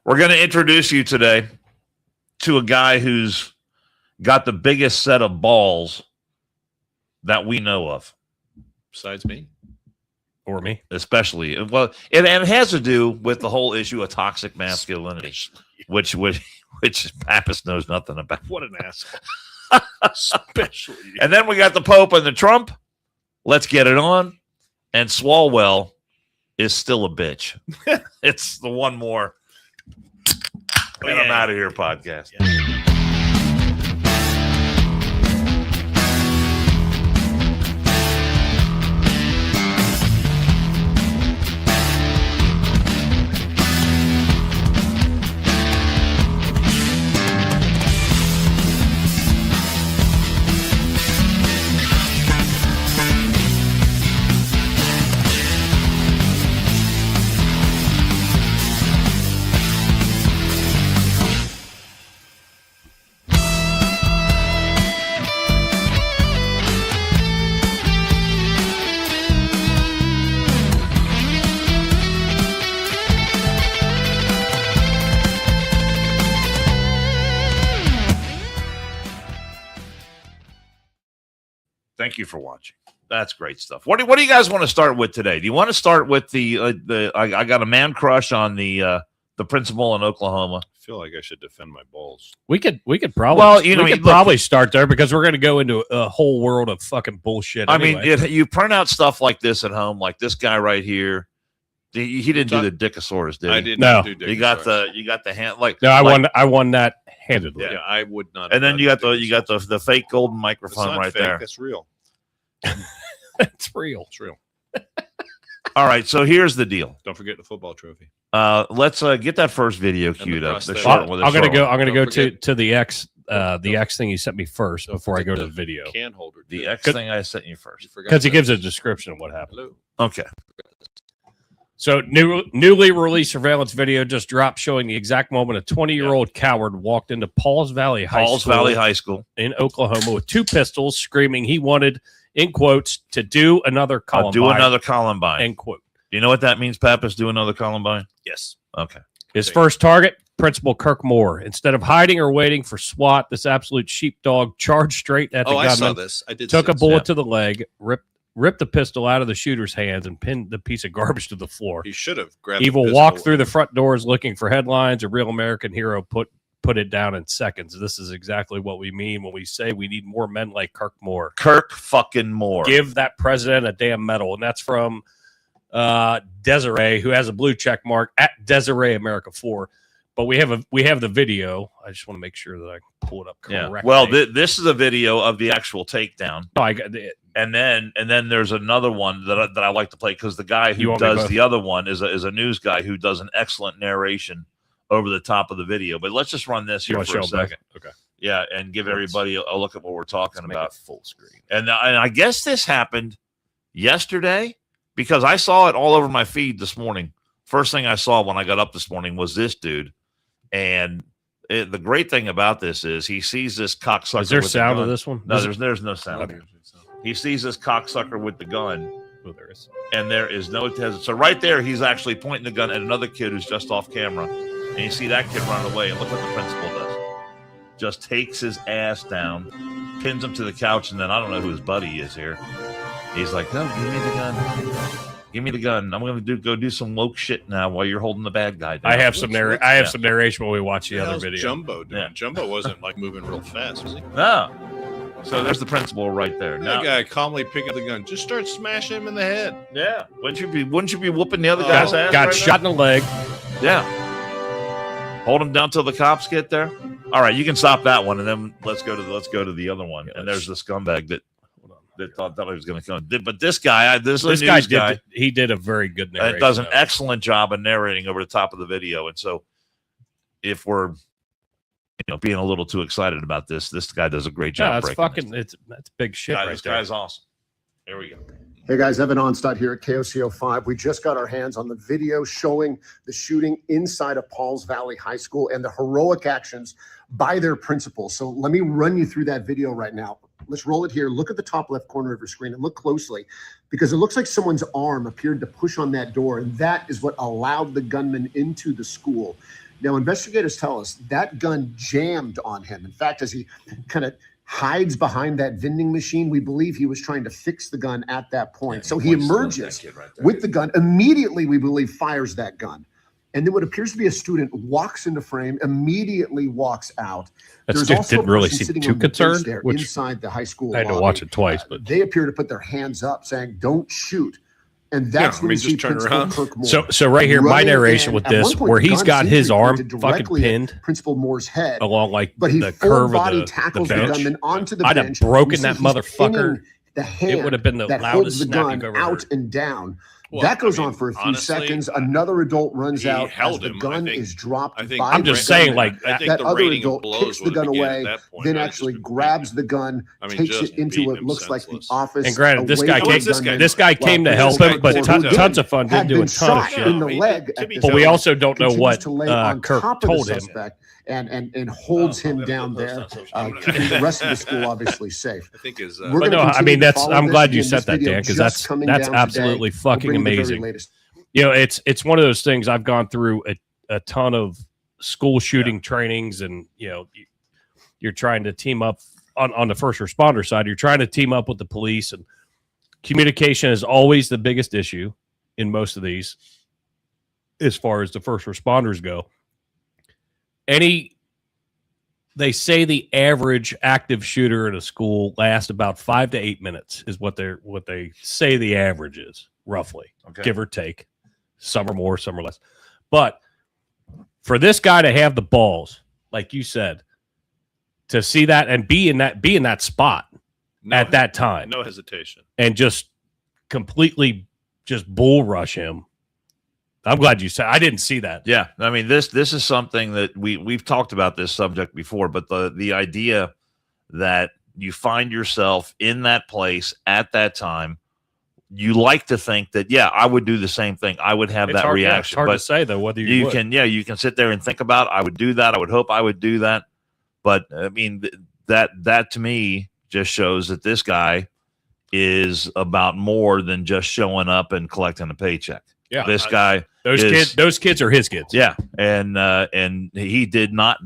We're going to introduce you today to a guy who's got the biggest set of balls that we know of. Besides me? Or me? Especially. Well, and it has to do with the whole issue of toxic masculinity, which Pappas knows nothing about. What an asshole. Especially. And then we got the Pope and the Trump. Let's get it on. And Swalwell is still a bitch. It's the one more. And I'm out of here podcast. Yeah. Thank you for watching. That's great stuff. What do you guys want to start with today? Do you want to start with I got a man crush on the principal in Oklahoma? I feel like I should defend my balls. We could probably probably start there because we're going to go into a whole world of fucking bullshit. I mean, if you print out stuff like this at home, like this guy right here. He didn't do the Dickosaurus, did he? I did No. not do Dickosaurus. You got the hand like no, I won that handedly. Yeah, I would not. And then you got the fake golden microphone right fake, there. That's real. It's real. It's real. All right, so here's the deal. Don't forget the football trophy. Let's get that first video queued up. prosthetic. I'm gonna go forget- to the X thing you sent me first before I go to the video Can holder. The too. X thing I sent you first. You forgot because he that. gives a description of what happened. Hello. Okay. So newly released surveillance video just dropped showing the exact moment a 20-year-old coward walked into Pauls Valley High School in Oklahoma with two pistols, screaming he wanted, in quotes, to do another Columbine. Do another Columbine. End quote. You know what that means, Pappas? Do another Columbine? Yes. Okay. His first target, Principal Kirk Moore. Instead of hiding or waiting for SWAT, this absolute sheepdog charged straight at the gunman. I saw this. I did. Took see a this. bullet to the leg, ripped the pistol out of the shooter's hands, and pinned the piece of garbage to the floor. He should have grabbed. Evil the walked pistol. through the front doors looking for headlines. A real American hero put it down in seconds. This is exactly what we mean when we say we need more men like Kirk Moore. Kirk fucking Moore. Give that president a damn medal. And that's from Desiree, who has a blue check mark at Desiree America 4. But we have the video. I just want to make sure that I pull it up correctly. Yeah. Well, this is a video of the actual takedown. No, I got it. And then there's another one that I like to play because the guy who You want me does both? the other one is a news guy who does an excellent narration over the top of the video. But let's just run this You here want to for a show them second. both? Okay. Yeah, and give everybody a look at what we're talking Let's make about. it full screen. And I guess this happened yesterday because I saw it all over my feed this morning. First thing I saw when I got up this morning was this dude. And the great thing about this is he sees this cocksucker. Is there with sound the of gun. this one? No, there's no sound. Okay. He sees this cocksucker with the gun, Oh, there is. and there is no hesitation. So right there, he's actually pointing the gun at another kid who's just off camera. And you see that kid run away, and look what the principal does. Just takes his ass down, pins him to the couch, and then I don't know who his buddy is here. He's like, no, give me the gun. Give me the gun. I'm going to go do some woke shit now while you're holding the bad guy down. I have some narration when we watch the What the other hell's video. Jumbo doing? Yeah. Jumbo wasn't like moving real fast, was he? No. So there's the principal right there. That Now, guy calmly picked up the gun. Just start smashing him in the head. yeah. Wouldn't you be whooping the other guy's ass? Got right shot in the leg. now? Yeah. Hold him down till the cops get there. All right, you can stop that one, and then let's go to the other one. And there's the scumbag that thought he was going to come. But this guy, this guy, he did a very good narration. does an excellent job of narrating over the top of the video. And so, if we're being a little too excited about this guy does a great job. Yeah, that's big shit right this there. guy's awesome. Here we go. Hey guys, Evan Onstadt here at KOCO 5. We just got our hands on the video showing the shooting inside of Pauls Valley High School and the heroic actions by their principal. So let me run you through that video right now. Let's roll it here. Look at the top left corner of your screen and look closely because it looks like someone's arm appeared to push on that door, and that is what allowed the gunman into the school. Now, investigators tell us that gun jammed on him. In fact, as he kind of hides behind that vending machine, we believe he was trying to fix the gun at that point. So he emerges with the gun, immediately, we believe, fires that gun. And then what appears to be a student walks into frame, immediately walks out. That There's student also didn't a really person seem sitting too on the bench concerned, there which inside the high school I had to lobby. watch it twice, but they appear to put their hands up saying, don't shoot. And that's when we see Principal Kirk Moore. So right here, my narration with this, where he's got his arm fucking pinned Principal Moore's head along like but he the curve of the tackles bench. the gunman onto the I'd bench. have broken You that see he's motherfucker. pinning the hand It would have been the that loudest holds the snap gun you've ever out heard. and down. Well, that goes I mean, on for a few honestly, seconds. Another adult runs he out held as the him. gun I think- is dropped I think by I'm the just saying, gunman. like, I think that the other rating of adult blows kicks the would gun have began away, at that point. then not actually just grabs the gun, I mean, takes just it into beating what him looks like the senseless. office. And granted, this away guy from came- the gunman. this guy came to While help Principal him, but Moore, who tons of fun had didn't do a been ton of shot shit. in the Yeah, leg to at be this But we fair, point, also don't know continues what to lay on Kirk top of the told him. suspect and holds him down there, keeping the rest of the school obviously safe. I think is We're But gonna no, I continue mean to that's. follow I'm this. glad you Again, said this that, video Dan, because just coming that's down today. absolutely We'll fucking bring you the very amazing. latest. You know, it's one of those things. I've gone through a ton of school shooting trainings, and you know, you're trying to team up on the first responder side. You're trying to team up with the police, and communication is always the biggest issue in most of these, as far as the first responders go. They say the average active shooter in a school lasts about 5 to 8 minutes is what they say the average is, roughly, give or take. Some are more, some are less. But for this guy to have the balls, like you said, to see that and be in that spot at that time, no hesitation, and just completely just bull rush him. I'm glad you said. I didn't see that. Yeah, I mean this is something that we've talked about this subject before, but the idea that you find yourself in that place at that time, you like to think that I would do the same thing. I would have that reaction. It's hard to say though whether you would. You can sit there and think about I would do that. I would hope I would do that, but I mean that to me just shows that this guy is about more than just showing up and collecting a paycheck. Yeah, this guy. Those kids are his kids. Yeah, and he did not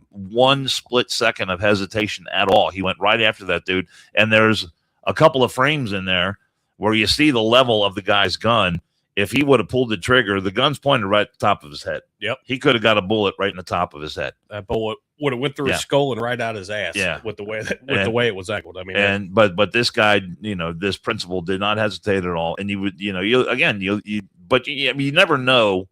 one split second of hesitation at all. He went right after that dude. And there's a couple of frames in there where you see the level of the guy's gun. If he would have pulled the trigger, the gun's pointed right at the top of his head. Yep, he could have got a bullet right in the top of his head. That bullet would have went through his skull and right out his ass. Yeah, with the way it was angled. I mean, but this guy, this principal did not hesitate at all. And you would, but you never know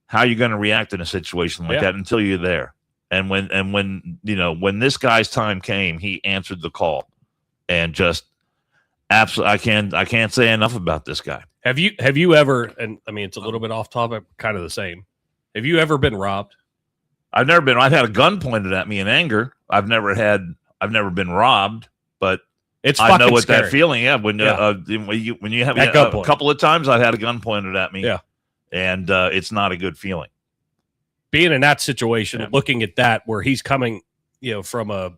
how you're going to react in a situation like that until you're there. And when this guy's time came, he answered the call, and just absolutely, I can't say enough about this guy. Have you ever? And I mean, it's a little bit off topic, kind of the same. Have you ever been robbed? I've never been. I've had a gun pointed at me in anger. I've never been robbed, but I know what scary. that feeling. Yeah, when you have a couple of times, I've had a gun pointed at me. Yeah, and it's not a good feeling. Being in that situation, looking at that, where he's coming, from a,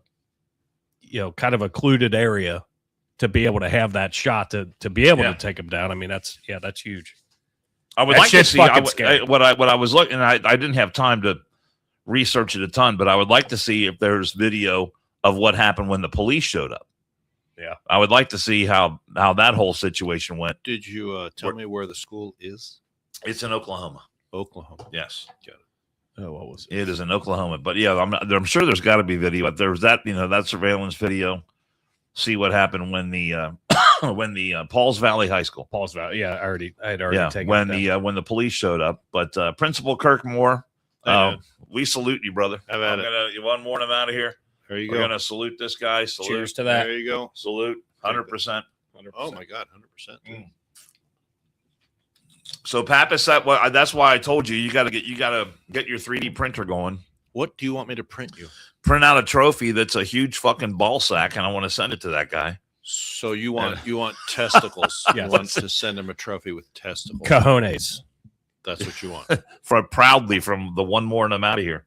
kind of a occluded area, to be able to have that shot to be able to take him down. I mean, that's huge. I would like to see what I was looking. I didn't have time to research it a ton, but I would like to see if there's video of what happened when the police showed up. Yeah, I would like to see how that whole situation went. Did you tell me where the school is? It's in Oklahoma. Oklahoma. Yes. Got it. Oh, what was it? It is in Oklahoma, but I'm sure there's got to be video. If there's that, that surveillance video. See what happened when the Pauls Valley High School. Pauls Valley. Yeah, I had already taken when the police showed up. But Principal Kirk Moore, we salute you, brother. You want more and I'm out of here. There you We're go. gonna salute this guy. Salute. Cheers to that. There you go. Salute. 100%. Oh my God, 100%. So Pappas, that's why I told you gotta get your 3D printer going. What do you want me to print you? Print out a trophy that's a huge fucking ball sack, and I want to send it to that guy. So you want testicles? Yeah. You want to send him a trophy with testicles? Cojones. That's what you want. Proudly from the One More and I'm Out of Here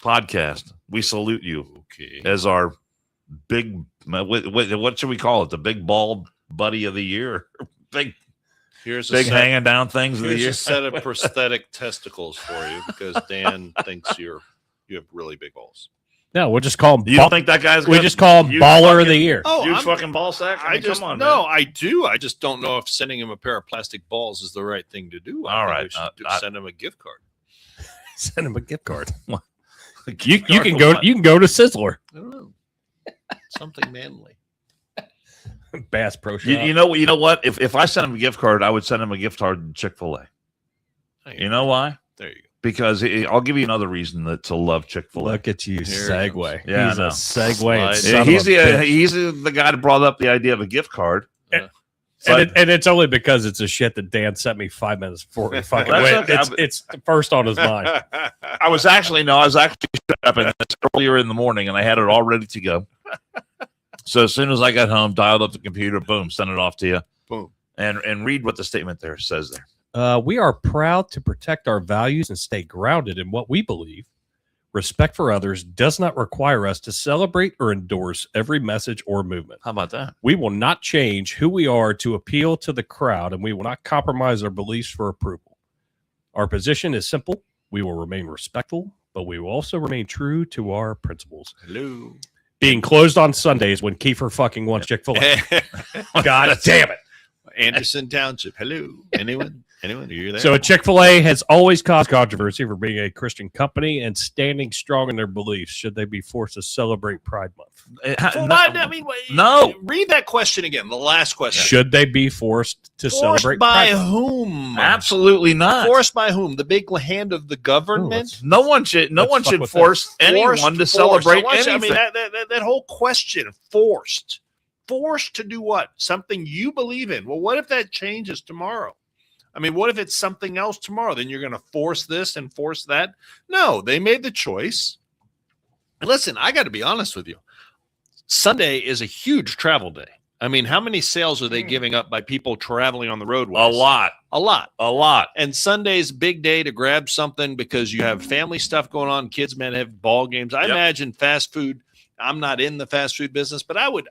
podcast. We salute you as our big. What should we call it? The big ball buddy of the year. Big. Here's big hanging down things of the Here's year. a set of prosthetic testicles for you because Dan thinks you have really big balls. No, we'll just call him. You don't think that guy's? We just call him baller of the year. Huge fucking ball sack. I mean, come on, no, man. I do. I just don't know if sending him a pair of plastic balls is the right thing to do. All right, we should send him a gift card. Send him a gift card. You can go. You can go to Sizzler. I don't know. Something manly. Bass Pro Shop. You know what? If I sent him a gift card, I would send him a gift card to Chick-fil-A. You know why? There you go. Because I'll give you another reason to love Chick-fil-A. Look at you, segue. Yeah, he's a segue. Yeah, he's the guy that brought up the idea of a gift card. And it's only because it's a shit that Dan sent me 5 minutes before we fucking went. Okay. It's first on his mind. I was actually up earlier in the morning, and I had it all ready to go. So as soon as I got home, dialed up the computer, boom, sent it off to you. Boom. And read what the statement there says there. We are proud to protect our values and stay grounded in what we believe. Respect for others does not require us to celebrate or endorse every message or movement. How about that? We will not change who we are to appeal to the crowd, and we will not compromise our beliefs for approval. Our position is simple. We will remain respectful, but we will also remain true to our principles. Hello. Being closed on Sundays when Kiefer fucking wants Chick-fil-A. God damn it. Anderson Township. Hello. Anyone? Are you there? So Chick-fil-A has always caused controversy for being a Christian company and standing strong in their beliefs. Should they be forced to celebrate Pride Month? No. Read that question again. The last question. Should they be forced to celebrate by Pride Month? whom? Absolutely not. Forced by whom? The big hand of the government? No one should force anyone to celebrate anything. I mean, that whole question, forced to do what? Something you believe in. Well, what if that changes tomorrow? I mean, what if it's something else tomorrow? Then you're going to force this and force that? No, they made the choice. Listen, I got to be honest with you. Sunday is a huge travel day. I mean, how many sales are they giving up by people traveling on the roadways? A lot. And Sunday's big day to grab something because you have family stuff going on. Kids may have ball games. I imagine fast food. I'm not in the fast food business, but I would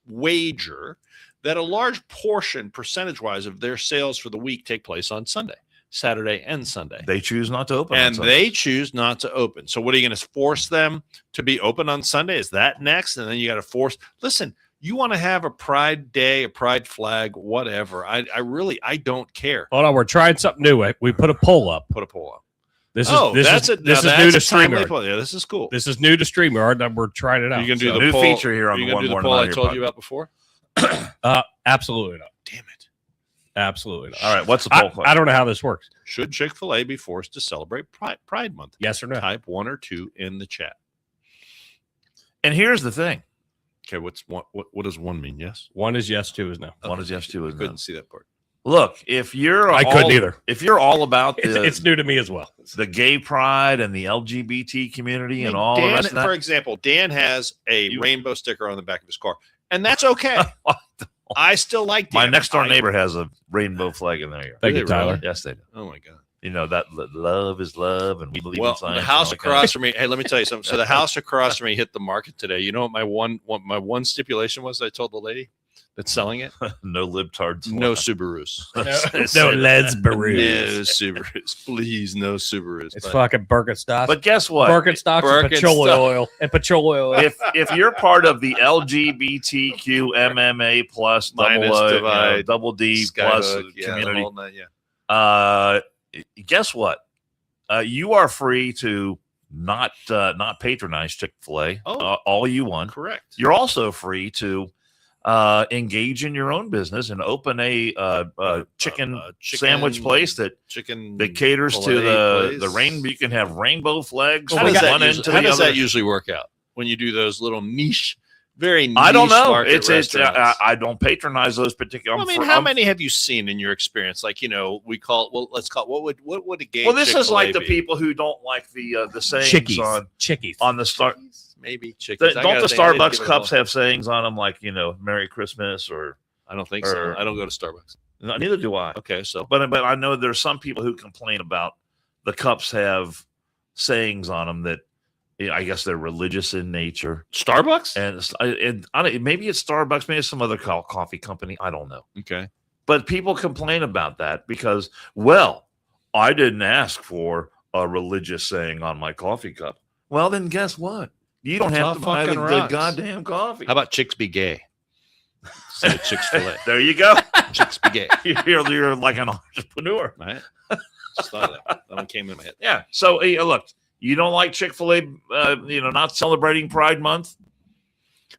wager that a large portion, percentage-wise, of their sales for the week take place on Sunday, Saturday, and Sunday. They choose not to open. And they choose not to open. So what are you going to force them to be open on Sunday? Is that next? And then you got to force. Listen, you want to have a Pride Day, a Pride flag, whatever. I don't care. Hold on, we're trying something new. We put a poll up. This is new to StreamYard. Yeah, this is cool. This is new to StreamYard, and we're trying it out. You can do the new poll, feature here on the One More poll I Night told Here you about before. Absolutely not. Damn it. Absolutely not. All right, what's the poll? I don't know how this works. Should Chick-fil-A be forced to celebrate Pride Month? Yes or no? Type 1 or 2 in the chat. And here's the thing. Okay, what does 1 mean? Yes. 1 is yes, 2 is no. One is yes, 2 is no. Couldn't see that part. Look, if you're couldn't either. If you're all about it's new to me as well. The gay pride and the LGBT community and all Dan, the rest of that. for example, Dan has a rainbow sticker on the back of his car, and that's okay. I still like Dan. My next door neighbor has a rainbow flag in there. Thank you, Tyler. Really? Yes, they do. Oh my God. You know that love is love, and we believe in science. The house across from me. Hey, let me tell you something. So the house across from me hit the market today. You know what my one stipulation was? I told the lady that's selling it. No libtards. No Subarus. No Leds Barus. No Subarus. Please, no Subarus. It's fucking Birkenstocks. But guess what? Birkenstocks and petroleum oil. If you're part of the LGBTQ MMA plus double D plus community, guess what? You are free to not patronize Chick-fil-A all you want. Correct. You're also free to engage in your own business and open a chicken sandwich place that caters to the rainbow. You can have rainbow flags. How does that usually work out when you do those little niche? Very niche. I don't know. I don't patronize those particular. Well, I mean, how many have you seen in your experience? Like, we call it. Well, let's call it. What would a gay? Well, this Chick-fil-A is like the be? people who don't like the sayings Chickies on the start. Maybe chickies. Don't the Starbucks cups have sayings on them like Merry Christmas or? I don't think so. I don't go to Starbucks. No, neither do I. Okay, so but I know there's some people who complain about the cups have sayings on them that. I guess they're religious in nature. Starbucks? And maybe it's Starbucks, maybe it's some other coffee company. I don't know. Okay. But people complain about that because, well, I didn't ask for a religious saying on my coffee cup. Well, then guess what? You don't have to buy the goddamn coffee. How about chicks be gay? Instead of Chick-fil-A. There you go. Chicks be gay. You're like an entrepreneur. Right? Just thought of that. That one came in my head. Yeah. So look, you don't like Chick-fil-A, not celebrating Pride Month.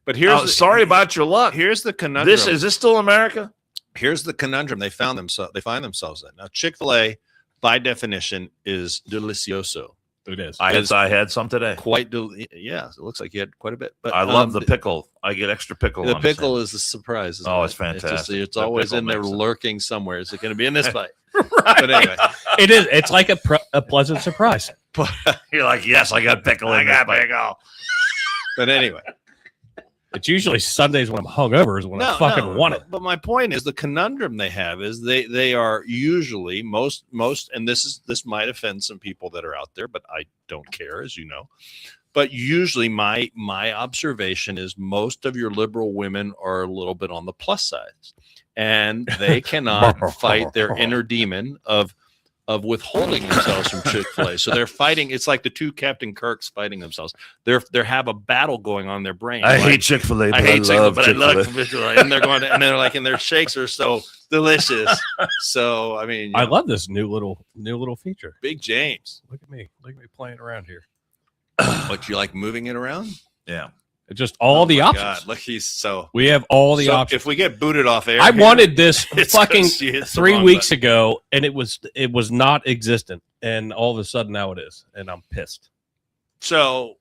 But here's sorry about your luck. Here's the conundrum. Is this still America? Here's the conundrum they find themselves in. Now, Chick-fil-A, by definition, is delicioso. It is. I had some today. Yeah, it looks like you had quite a bit. But I love the pickle. I get extra pickle. The pickle is the surprise. Oh, it's fantastic. It's always in there lurking somewhere. Is it going to be in this bite? Right. But anyway, it is. It's like a pleasant surprise. But you're like, yes, I got pickle. I got pickle. But anyway, it's usually Sundays when I'm hungover is when I fucking want it. But my point is the conundrum they have is they are usually most, and this might offend some people that are out there, but I don't care, as you know. But usually my observation is most of your liberal women are a little bit on the plus side, and they cannot fight their inner demon of withholding themselves from Chick-fil-A. So they're fighting. It's like the two Captain Kirks fighting themselves. They have a battle going on in their brain. I hate Chick-fil-A. I hate Chick-fil-A, but I love Chick-fil-A. And they're going to, and they're like, and their shakes are so delicious. So I mean, I love this new little feature. Big James, look at me playing around here. What, you like moving it around? Yeah. Just all the options. God, look, we have all the options. If we get booted off air, I wanted this fucking 3 weeks button. ago, and it was not existent, and all of a sudden now it is, and I'm pissed. So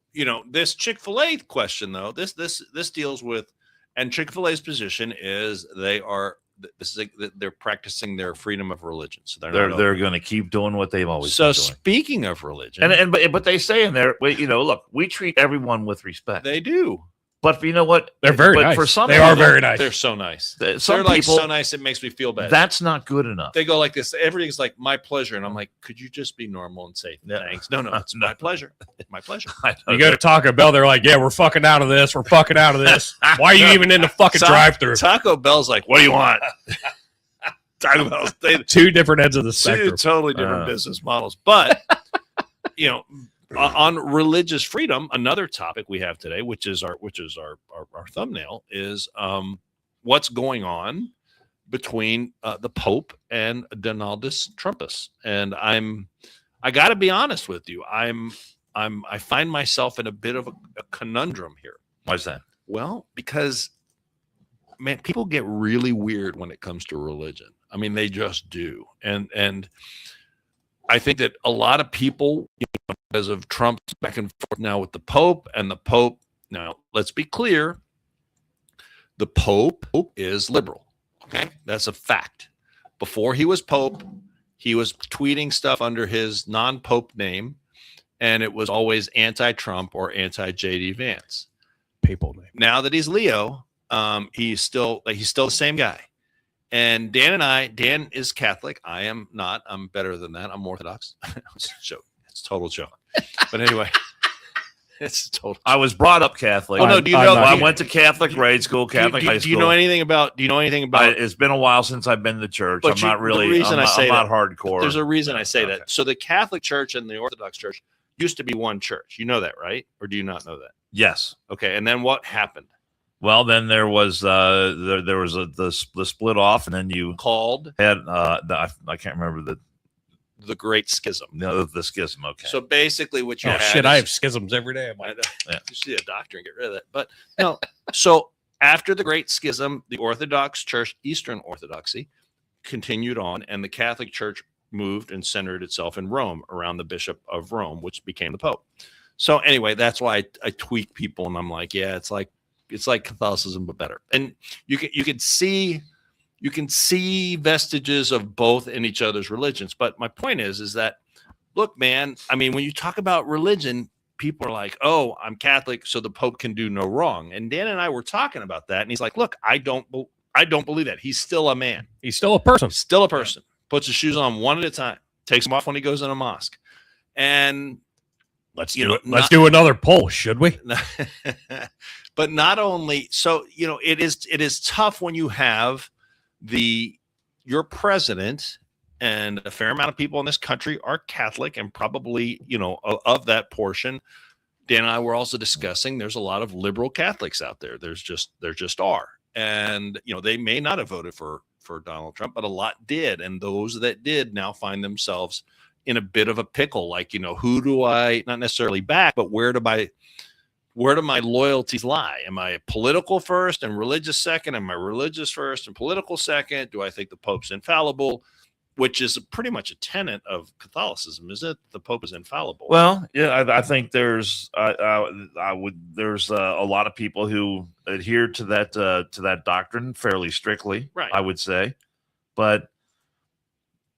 this Chick-fil-A question though, this deals with, and Chick-fil-A's position is they're practicing their freedom of religion. So they're going to keep doing what they've always been doing. So speaking of religion, but they say in there, look, we treat everyone with respect. They do. But you know what? They're very nice. For some they are very nice. They're so nice. They're like so nice it makes me feel bad. That's not good enough. They go like this. Everything's like my pleasure, and I'm like, could you just be normal and say thanks? No, it's my pleasure. My pleasure. You go to Taco Bell, they're like, yeah, we're fucking out of this. We're fucking out of this. Why are you even in the fucking drive-through? Taco Bell's like, what do you want? Taco Bell's two different ends of the spectrum. Two totally different business models, but on religious freedom, another topic we have today, which is our thumbnail, is what's going on between the Pope and Donaldus Trumpus. And I got to be honest with you, I find myself in a bit of a conundrum here. Why's that? Well, because man, people get really weird when it comes to religion. I mean, they just do, and I think that a lot of people, because of Trump's back and forth now with the Pope, and the Pope, now let's be clear, the Pope is liberal. Okay, that's a fact. Before he was Pope, he was tweeting stuff under his non-Pope name, and it was always anti-Trump or anti-JD Vance. Papal name. Now that he's Leo, he's still the same guy. And Dan is Catholic. I am not. I'm better than that. I'm Orthodox. It's a joke. It's a total joke. But anyway, it's total. I was brought up Catholic. Oh no, do you know? I went to Catholic grade school, Catholic high school. Do you know anything about? It's been a while since I've been to church. I'm not really. I'm not hardcore. There's a reason I say that. So the Catholic Church and the Orthodox Church used to be one church. You know that, right? Or do you not know that? Yes. Okay. And then what happened? Well, then there was the split off, and then you had I can't remember the Great Schism. No, the schism. Okay. So basically, what you I have schisms every day. You see a doctor and get rid of that. But no. So after the Great Schism, the Orthodox Church, Eastern Orthodoxy, continued on, and the Catholic Church moved and centered itself in Rome around the Bishop of Rome, which became the Pope. So anyway, that's why I tweak people, and I'm like, yeah, it's like Catholicism but better. And you can see vestiges of both in each other's religions. But my point is that, look, man, I mean, when you talk about religion, people are like, oh, I'm Catholic, so the Pope can do no wrong. And Dan and I were talking about that, and he's like, look, I don't believe that. He's still a man. He's still a person. Still a person. Puts his shoes on one at a time. Takes them off when he goes in a mosque. And let's do another poll, should we? But not only so, it is tough when you have the your president and a fair amount of people in this country are Catholic, and probably, of that portion, Dan and I were also discussing there's a lot of liberal Catholics out there. There just are. And, they may not have voted for Donald Trump, but a lot did. And those that did now find themselves in a bit of a pickle. Like, who do I not necessarily back, but where do my loyalties lie? Am I political first and religious second? Am I religious first and political second? Do I think the Pope's infallible? Which is pretty much a tenet of Catholicism, is it? The Pope is infallible. Well, yeah, I think there's there's a lot of people who adhere to that doctrine fairly strictly, right? I would say, but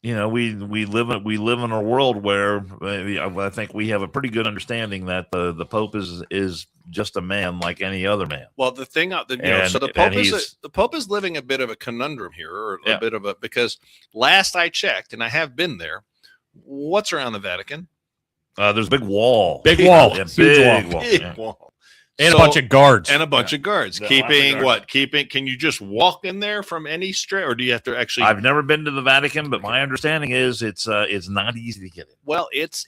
we live in a world where I think we have a pretty good understanding that the Pope is just a man like any other man. Well, the thing, so the Pope is living a bit of a conundrum here, or a bit of because last I checked, and I have been there. What's around the Vatican? There's a big wall, big wall, big wall. And a bunch of guards. And a bunch of guards. Can you just walk in there from any straight, or do you have to actually? I've never been to the Vatican, but my understanding is it's not easy to get in. Well, it's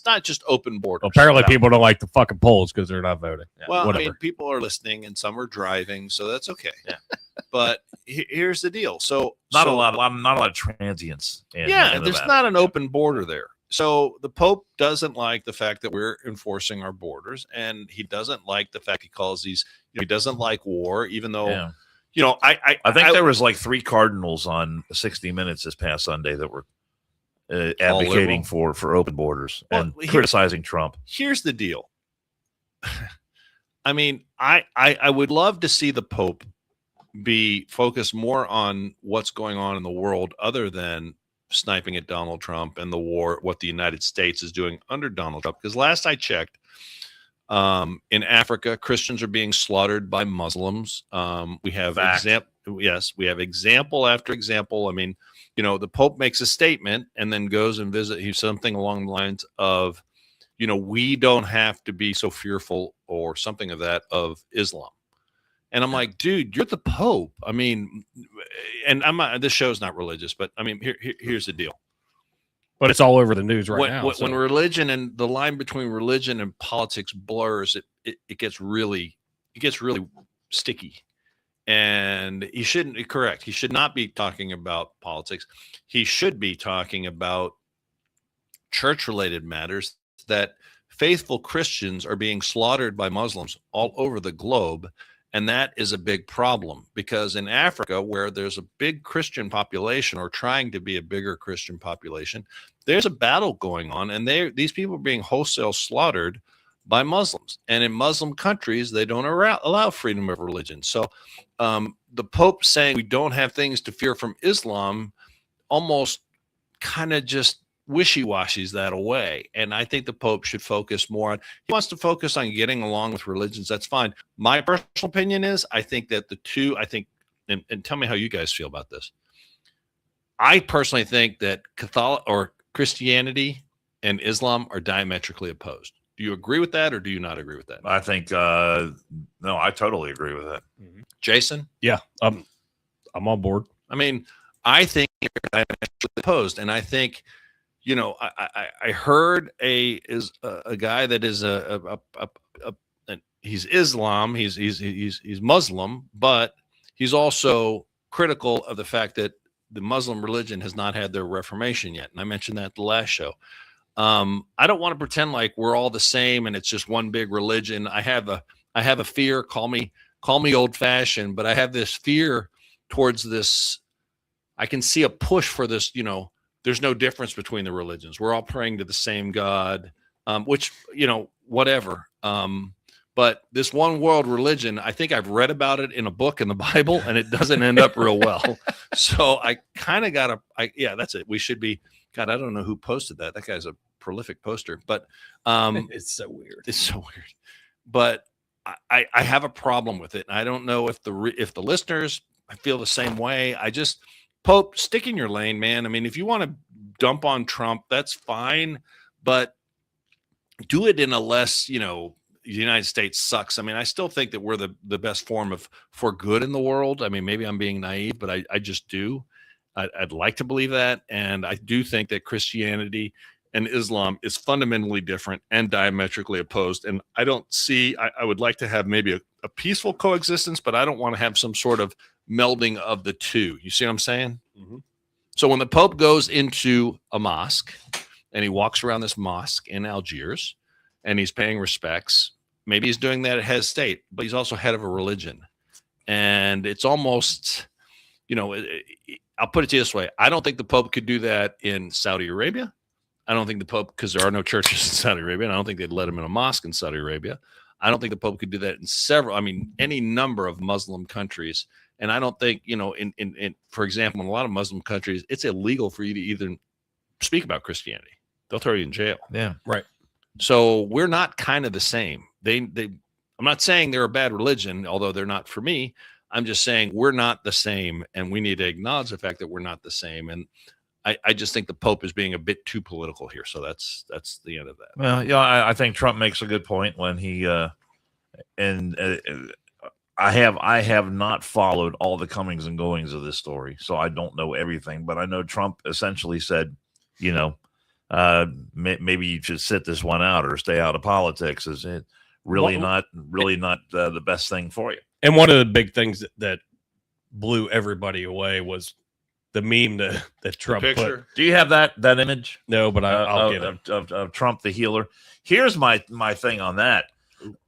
not just open borders. Apparently people don't like the fucking polls because they're not voting. Yeah, well, whatever. I mean, people are listening and some are driving, so that's okay. Yeah. But here's the deal. So not a lot of transients. There's not an open border there. So the Pope doesn't like the fact that we're enforcing our borders, and he doesn't like the fact he calls these. He doesn't like war, even though, I think there was like 3 cardinals on 60 Minutes this past Sunday that were advocating for open borders and criticizing Trump. Here's the deal. I mean, I would love to see the Pope be focused more on what's going on in the world, other than sniping at Donald Trump and the war, what the United States is doing under Donald Trump. Because last I checked, in Africa, Christians are being slaughtered by Muslims. We have example after example. I mean, the Pope makes a statement and then goes and visits something along the lines of, we don't have to be so fearful, or something of that, of Islam. And I'm like, dude, you're the Pope. I mean, and this show's not religious, but I mean, here's the deal. But it's all over the news now. When religion and the line between religion and politics blurs, it gets really sticky. And he shouldn't. Correct. He should not be talking about politics. He should be talking about church-related matters, that faithful Christians are being slaughtered by Muslims all over the globe. And that is a big problem, because in Africa, where there's a big Christian population, or trying to be a bigger Christian population, there's a battle going on, and these people are being wholesale slaughtered by Muslims. And in Muslim countries, they don't allow freedom of religion. So the Pope saying we don't have things to fear from Islam almost kind of just wishy-washies that away. And I think the Pope should focus more on, he wants to focus on getting along with religions. That's fine. My personal opinion is, I think that the two, and tell me how you guys feel about this. I personally think that Catholic or Christianity and Islam are diametrically opposed. Do you agree with that, or do you not agree with that? I think, no, I totally agree with that. Mm-hmm. Jason? Yeah, I'm on board. I mean, I think they're diametrically opposed, and I think, I heard a guy that is he's Islam, he's Muslim, but he's also critical of the fact that the Muslim religion has not had their reformation yet. And I mentioned that the last show. I don't want to pretend like we're all the same and it's just one big religion. I have a fear, call me old fashioned, but I have this fear towards this. I can see a push for this, there's no difference between the religions. We're all praying to the same God, which, whatever. But this one world religion, I think I've read about it in a book in the Bible, and it doesn't end up real well. So I kind of that's it. We should be, God, I don't know who posted that. That guy's a prolific poster, but it's so weird. It's so weird. But I have a problem with it. And I don't know if the listeners feel the same way. Pope, stick in your lane, man. I mean, if you want to dump on Trump, that's fine, but do it in a less, the United States sucks. I mean, I still think that we're the best form for good in the world. I mean, maybe I'm being naive, but I just do. I'd like to believe that. And I do think that Christianity and Islam is fundamentally different and diametrically opposed. And I don't see, I would like to have maybe a peaceful coexistence, but I don't want to have some sort of melding of the two. You see what I'm saying? Mm-hmm. So when the Pope goes into a mosque and he walks around this mosque in Algiers and he's paying respects, maybe he's doing that at head of state, but he's also head of a religion. And it's almost, I'll put it to you this way. I don't think the Pope could do that in Saudi Arabia. I don't think the Pope, because there are no churches in Saudi Arabia, and I don't think they'd let him in a mosque in Saudi Arabia. I don't think the Pope could do that in any number of Muslim countries. And I don't think, for example, in a lot of Muslim countries, it's illegal for you to even speak about Christianity. They'll throw you in jail. Yeah. Right. So we're not kind of the same. I'm not saying they're a bad religion, although they're not for me. I'm just saying we're not the same, and we need to acknowledge the fact that we're not the same. And I just think the Pope is being a bit too political here. So that's the end of that. Well, I think Trump makes a good point when he I have not followed all the comings and goings of this story, so I don't know everything. But I know Trump essentially said, maybe you should sit this one out or stay out of politics. Is it really not the best thing for you? And one of the big things that blew everybody away was the meme that Trump put. Do you have that image? No, but I'll get it of Trump the healer. Here's my thing on that.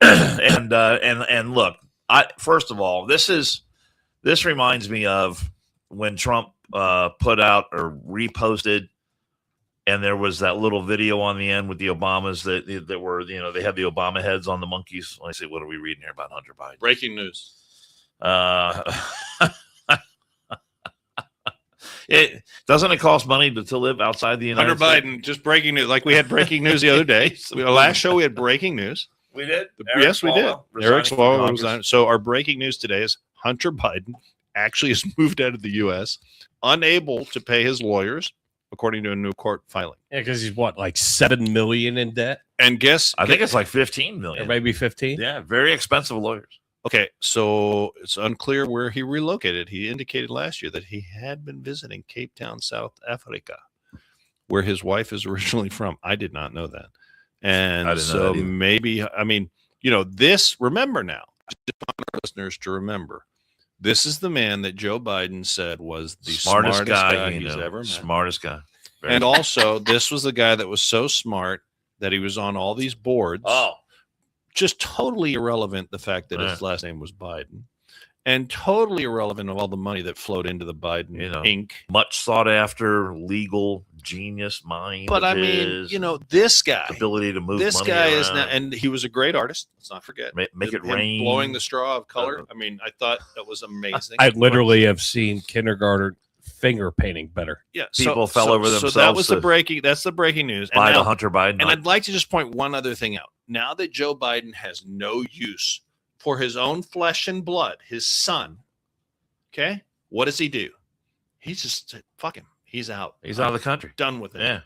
and look, first of all, this reminds me of when Trump put out or reposted, and there was that little video on the end with the Obamas that were, they had the Obama heads on the monkeys. Let me see, what are we reading here about Hunter Biden? Breaking news. Doesn't it cost money to live outside the United States? Hunter Biden, just breaking news. Like we had breaking news the other day. Last show we had breaking news. We did? Yes, we did. Eric Swalwell resigned. So our breaking news today is Hunter Biden actually has moved out of the U.S., unable to pay his lawyers, according to a new court filing. Yeah, because he's like $7 million in debt. And I think it's like 15 million. Or maybe 15. Yeah, very expensive lawyers. Okay, so it's unclear where he relocated. He indicated last year that he had been visiting Cape Town, South Africa, where his wife is originally from. I did not know that. And so maybe, this, remember now, I just want our listeners to remember, this is the man that Joe Biden said was the smartest guy he's ever met. Smartest guy. And also, this was the guy that was so smart that he was on all these boards. Oh. Just totally irrelevant, the fact that his last name was Biden. And totally irrelevant of all the money that flowed into the Biden Inc. Much sought after legal genius mind. But this guy, ability to move this money guy around. is now, and he was a great artist. Let's not forget. Make it rain. Blowing the straw of color. I thought that was amazing. I literally have seen kindergarten finger painting better. Yeah, people fell over themselves. So that was that's the breaking news. By the Hunter Biden. And I'd like to just point one other thing out. Now that Joe Biden has no use for his own flesh and blood, his son, okay, what does he do? He just said, fuck him. He's out. He's out of the country. Done with it. Yeah.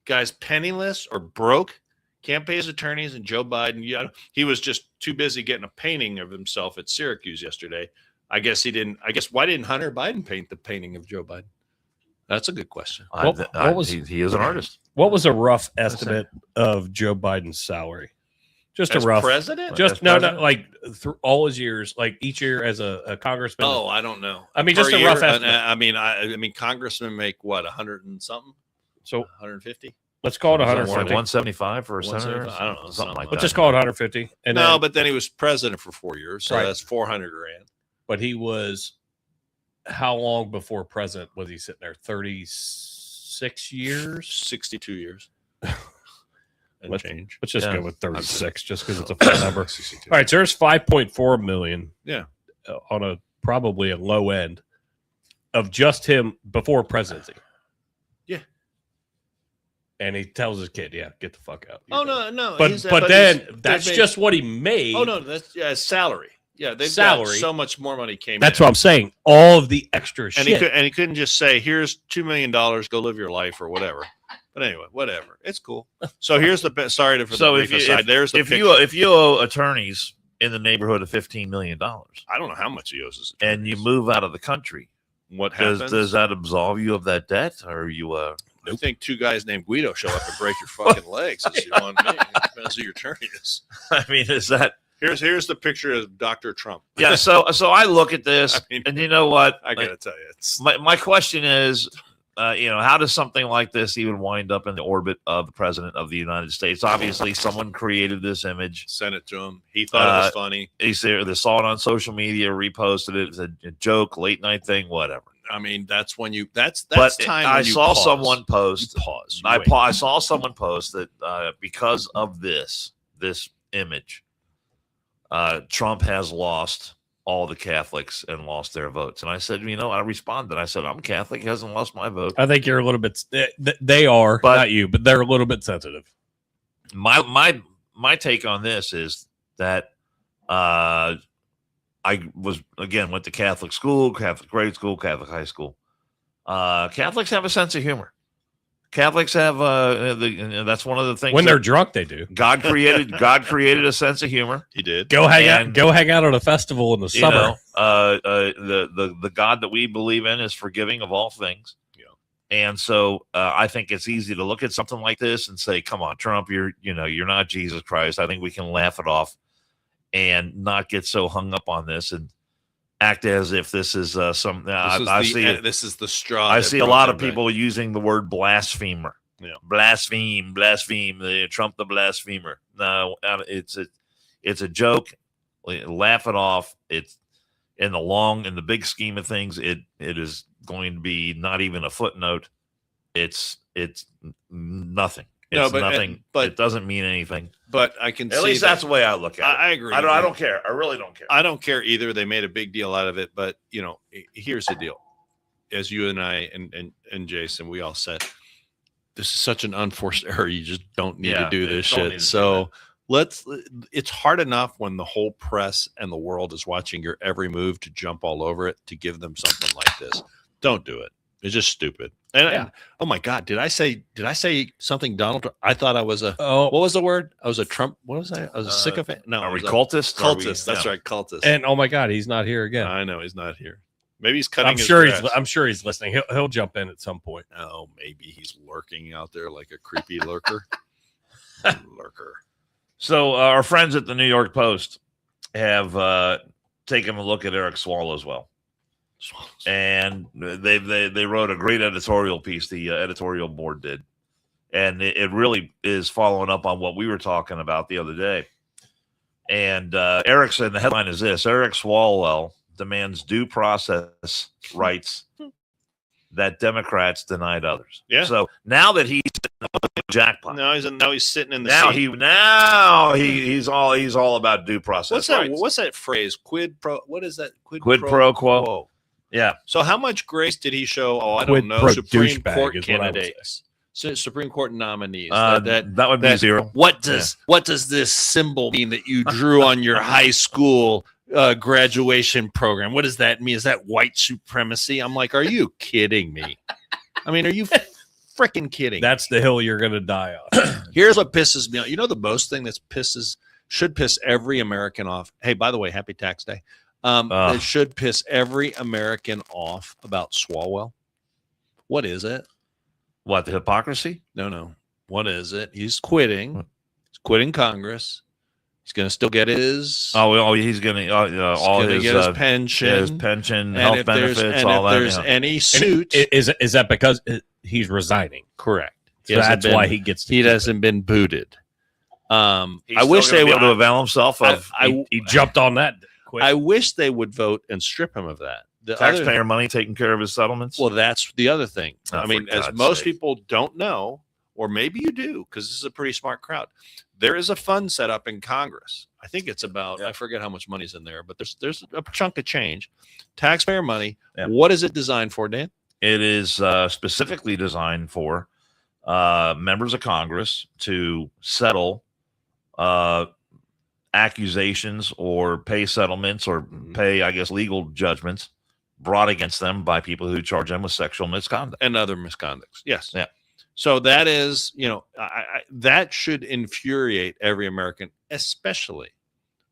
Guy's penniless or broke, can't pay his attorneys, and Joe Biden, he was just too busy getting a painting of himself at Syracuse yesterday. Why didn't Hunter Biden paint the painting of Joe Biden? That's a good question. He is an artist. What was a rough estimate of Joe Biden's salary? Just as a rough president? Just no, like through all his years, like each year as a congressman. Oh, I don't know. I mean, just a rough estimate. I mean, congressmen make what, 100 and something? So 150? Let's call it 150. 175 for a senator? I don't know. Something like that. Let's just call it 150. And but then he was president for 4 years, so that's 400 grand. But he was, how long before president was he sitting there? 36 years? 62 years. Let's just go with 36 just because it's a fun number. All right, so there's 5.4 million. Yeah. On probably a low end of just him before presidency. Yeah. And he tells his kid, get the fuck out. No. But then that's just what he made. Oh, no, that's salary. Yeah, they've salary. Got so much more money came That's what I'm saying. All of the extra shit. He couldn't just say, here's $2 million, go live your life or whatever. But anyway, whatever. It's cool. So here's the best. Sorry for the brief aside. There's the if you owe attorneys in the neighborhood of $15 million, I don't know how much he owes his attorneys, and you move out of the country, what happens? Does that absolve you of that debt, or are you? I think two guys named Guido show up and break your fucking legs. As you want me. It depends who your attorney is. I mean, is that? Here's the picture of Dr. Trump. Yeah. So I look at this, and you know what? I gotta tell you, it's my question is, how does something like this even wind up in the orbit of the president of the United States? Obviously, someone created this image. Sent it to him. He thought it was funny. They saw it on social media, reposted it. It's a joke, late night thing, whatever. I mean, that's when you. That's but time. I when you saw pause. someone post. You pause. I saw someone post that because of this image, Trump has lost all the Catholics and lost their votes. And I said, I responded. I said, I'm Catholic. He hasn't lost my vote. I think you're a little bit. They are, but, not you, but they're a little bit sensitive. My take on this is that I went to Catholic school, Catholic grade school, Catholic high school. Catholics have a sense of humor. Catholics have that's one of the things. When they're drunk, they do. God created a sense of humor. He did. Go hang out at a festival in the summer. The God that we believe in is forgiving of all things. Yeah. And so I think it's easy to look at something like this and say, "Come on, Trump, you're not Jesus Christ." I think we can laugh it off and not get so hung up on this and act as if this is something. This is the straw. I see a lot of people using the word blasphemer. Yeah, blaspheme, Trump the blasphemer. No, it's a joke. Laugh it off. It's in the big scheme of things. It is going to be not even a footnote. It's nothing. It's nothing. But it doesn't mean anything. But I can at least that's the way I look at it. I agree. I don't care. I really don't care. I don't care either. They made a big deal out of it, but here's the deal. As you and I and Jason, we all said, this is such an unforced error. You just don't need to do this shit. So it's hard enough when the whole press and the world is watching your every move to jump all over it to give them something like this. Don't do it. It's just stupid. And oh my God, did I say something Donald Trump? I thought I was what was the word? I was a Trump. What was I? I was a sycophant. No, are we cultist? Cultist. That's right, cultist. And oh my God, he's not here again. I know he's not here. Maybe he's cutting. I'm sure he's listening. He'll jump in at some point. Oh, maybe he's lurking out there like a creepy lurker. So our friends at the New York Post have taken a look at Eric Swalwell as well. And they wrote a great editorial piece. The editorial board did, and it really is following up on what we were talking about the other day. And the headline is this: Eric Swalwell demands due process rights that Democrats denied others. Yeah. So now that he's jackpot, now he's sitting in the seat. He's all about due process. What's that? rights. What's that phrase? Quid pro? What is that? Quid pro quo. Yeah. So how much grace did he show? Oh, I Quid don't know. pro Supreme douchebag Court is what I would candidates, Supreme Court nominees. That would be zero. What does this symbol mean that you drew on your high school graduation program? What does that mean? Is that white supremacy? I'm like, are you kidding me? I mean, are you freaking kidding? That's the hill you're going to die on. Here's what pisses me off. You know, the most thing should piss every American off. Hey, by the way, happy tax day. It should piss every American off about Swalwell. What is it? What, the hypocrisy? No. What is it? He's quitting. He's quitting Congress. He's going to still get his. He's going to get his pension, health benefits, all that. And if there's any suit, is that because he's resigning? Correct. So that's why he gets. He hasn't been booted. I wish they would avail himself of. He jumped on that. Quick. I wish they would vote and strip him of that. The taxpayer money taking care of his settlements. Well, that's the other thing. I mean, as most people don't know, or maybe you do, because this is a pretty smart crowd. There is a fund set up in Congress. I think it's about, I forget how much money's in there, but there's a chunk of change. Taxpayer money. Yeah. What is it designed for, Dan? It is specifically designed for members of Congress to settle accusations or pay settlements or pay, I guess, legal judgments brought against them by people who charge them with sexual misconduct and other misconducts. Yes. Yeah. So that is, that should infuriate every American, especially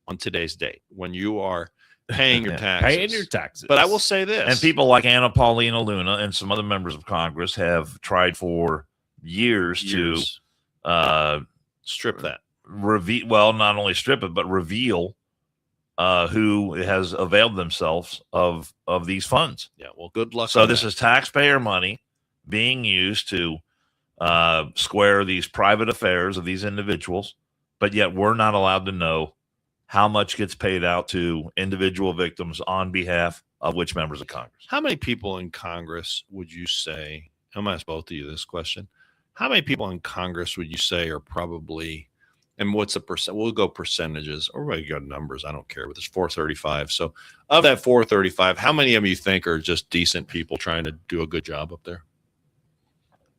on today's date when you are paying your taxes. Paying your taxes. But I will say this. And people like Anna Paulina Luna and some other members of Congress have tried for years. To strip that. Reveal, well, not only strip it, but reveal who has availed themselves of these funds. Yeah, well, good luck. So this is taxpayer money being used to square these private affairs of these individuals, but yet we're not allowed to know how much gets paid out to individual victims on behalf of which members of Congress. How many people in Congress would you say, I'm going to ask both of you this question, how many people in Congress would you say are probably, and what's the percent, we'll go percentages, or we got numbers, I don't care, but there's 435. So of that 435, how many of them you think are just decent people trying to do a good job up there?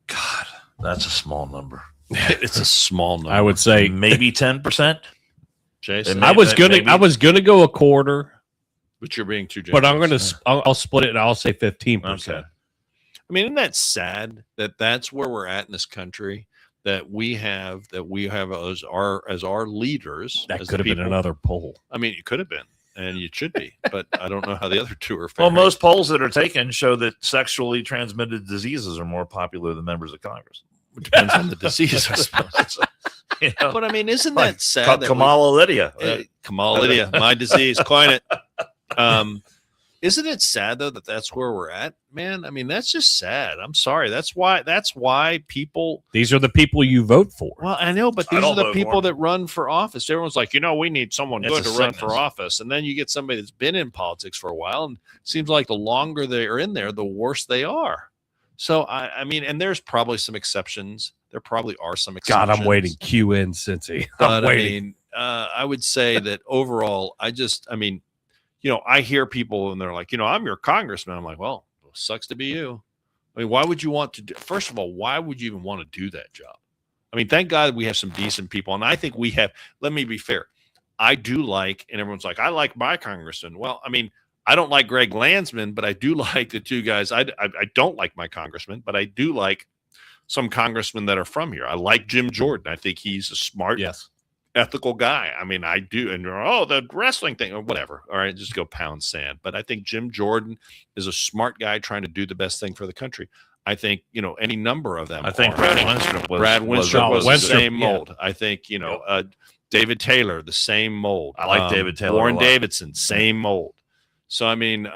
God, that's a small number. It's a small number. I would say maybe 10%. Jason, I was gonna go a quarter, but you're being too but generous. I'll split it and I'll say 15%. Okay. I mean, isn't that sad that that's where we're at in this country? That we have as our leaders. That as could have been another poll. I mean, it could have been, and it should be, but I don't know how the other two are Well, faring. most polls that are taken show that sexually transmitted diseases are more popular than members of Congress. It depends on the disease, I suppose. You know? But I mean, isn't that sad? Kamala Lydia. Kamala Lydia, my disease, coin it. Isn't it sad though that that's where we're at, man? I mean, that's just sad. I'm sorry. That's why people. These are the people you vote for. Well, I know, but these are the people that run for office. Everyone's like, we need someone good to run for office, and then you get somebody that's been in politics for a while, and it seems like the longer they are in there, the worse they are. So I mean, and there's probably some exceptions. There probably are some exceptions. God, I'm waiting. Q in, Cincy. But I mean, I would say that overall, I mean, I hear people and they're like, I'm your congressman. I'm like, well, sucks to be you. I mean, why would you want to do, first of all, why would you even want to do that job? I mean, thank God we have some decent people. And I think we have, let me be fair. I do like, and everyone's like, I like my congressman. Well, I mean, I don't like Greg Landsman, but I do like the two guys. I don't like my congressman, but I do like some congressmen that are from here. I like Jim Jordan. I think he's a smart, ethical guy. I mean, I do. And the wrestling thing or whatever. All right, just go pound sand. But I think Jim Jordan is a smart guy trying to do the best thing for the country. I think, any number of them. I think Brad Winstrup was the same mold. I think, David Taylor, the same mold. I like David Taylor. Warren Davidson, same mold. So, I mean,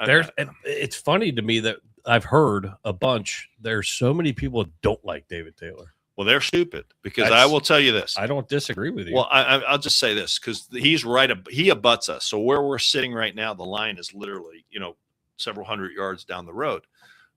it's funny to me that I've heard a bunch. There's so many people that don't like David Taylor. Well, they're stupid because I will tell you this. I don't disagree with you. Well, I'll just say this because he's right. He abuts us. So where we're sitting right now, the line is literally, several hundred yards down the road.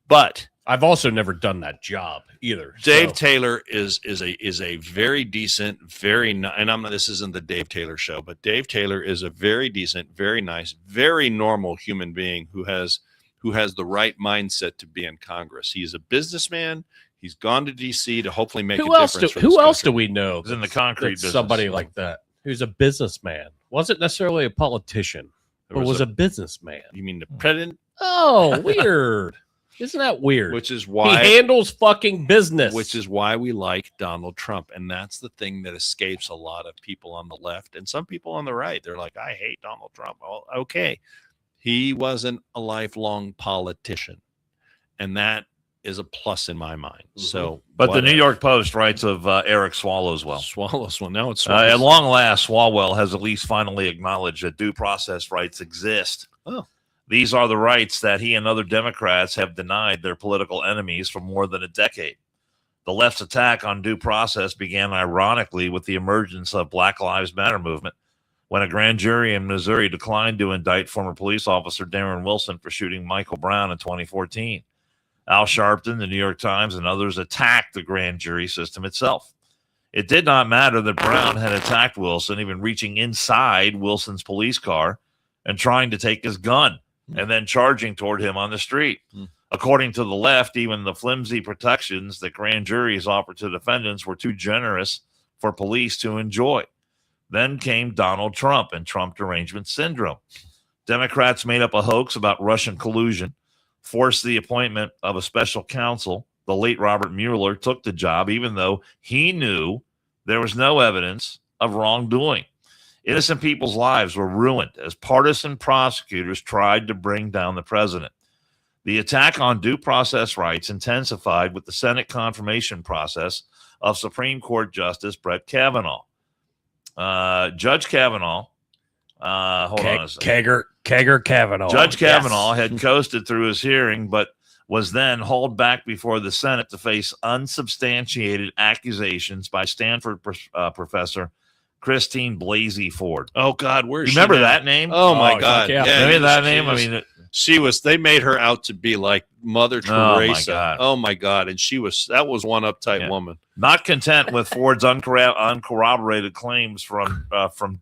But I've also never done that job either. Dave Taylor is a very decent, and this isn't the Dave Taylor show, but Dave Taylor is a very decent, very nice, very normal human being who has the right mindset to be in Congress. He's a businessman. He's gone to D.C. to hopefully make a difference. Who else do we know? He's in the concrete business. Somebody like that who's a businessman. Wasn't necessarily a politician, but was a businessman. You mean the president? Oh, weird. Isn't that weird? Which is why he handles fucking business. Which is why we like Donald Trump. And that's the thing that escapes a lot of people on the left and some people on the right. They're like, I hate Donald Trump. Well, okay. He wasn't a lifelong politician. And that is a plus in my mind. So, but the New York Post writes of Eric Swalwell. Swalwell. Now it's at long last, Swalwell has at least finally acknowledged that due process rights exist. Oh. These are the rights that he and other Democrats have denied their political enemies for more than a decade. The left's attack on due process began ironically with the emergence of Black Lives Matter movement, when a grand jury in Missouri declined to indict former police officer Darren Wilson for shooting Michael Brown in 2014. Al Sharpton, the New York Times, and others attacked the grand jury system itself. It did not matter that Brown had attacked Wilson, even reaching inside Wilson's police car and trying to take his gun and then charging toward him on the street. According to the left, even the flimsy protections that grand juries offer to defendants were too generous for police to enjoy. Then came Donald Trump and Trump derangement syndrome. Democrats made up a hoax about Russian collusion, forced the appointment of a special counsel. The late Robert Mueller took the job, even though he knew there was no evidence of wrongdoing. Innocent people's lives were ruined as partisan prosecutors tried to bring down the president. The attack on due process rights intensified with the Senate confirmation process of Supreme Court Justice Brett Kavanaugh. Judge Kavanaugh, hold on a second. Kager Kavanaugh. Judge Kavanaugh had coasted through his hearing, but was then hauled back before the Senate to face unsubstantiated accusations by Stanford professor Christine Blasey Ford. Oh God, where's you remember that name? Oh my God, yeah. Remember that name? I mean, she was. They made her out to be like Mother Teresa. Oh my God, and she was. That was one uptight woman. Not content with Ford's uncorroborated claims from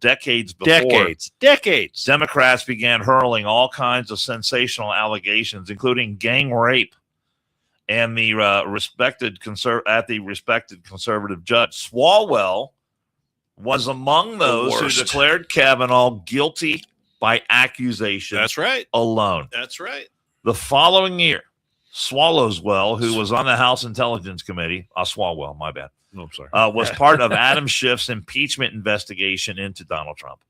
decades before. Decades. Democrats began hurling all kinds of sensational allegations, including gang rape, and the respected conservative judge Swalwell was among those who declared Kavanaugh guilty by accusation. That's right. Alone. That's right. The following year, Swallowswell, who was on the House Intelligence Committee, Swalwell, my bad. No, I'm sorry. Was part of Adam Schiff's impeachment investigation into Donald Trump.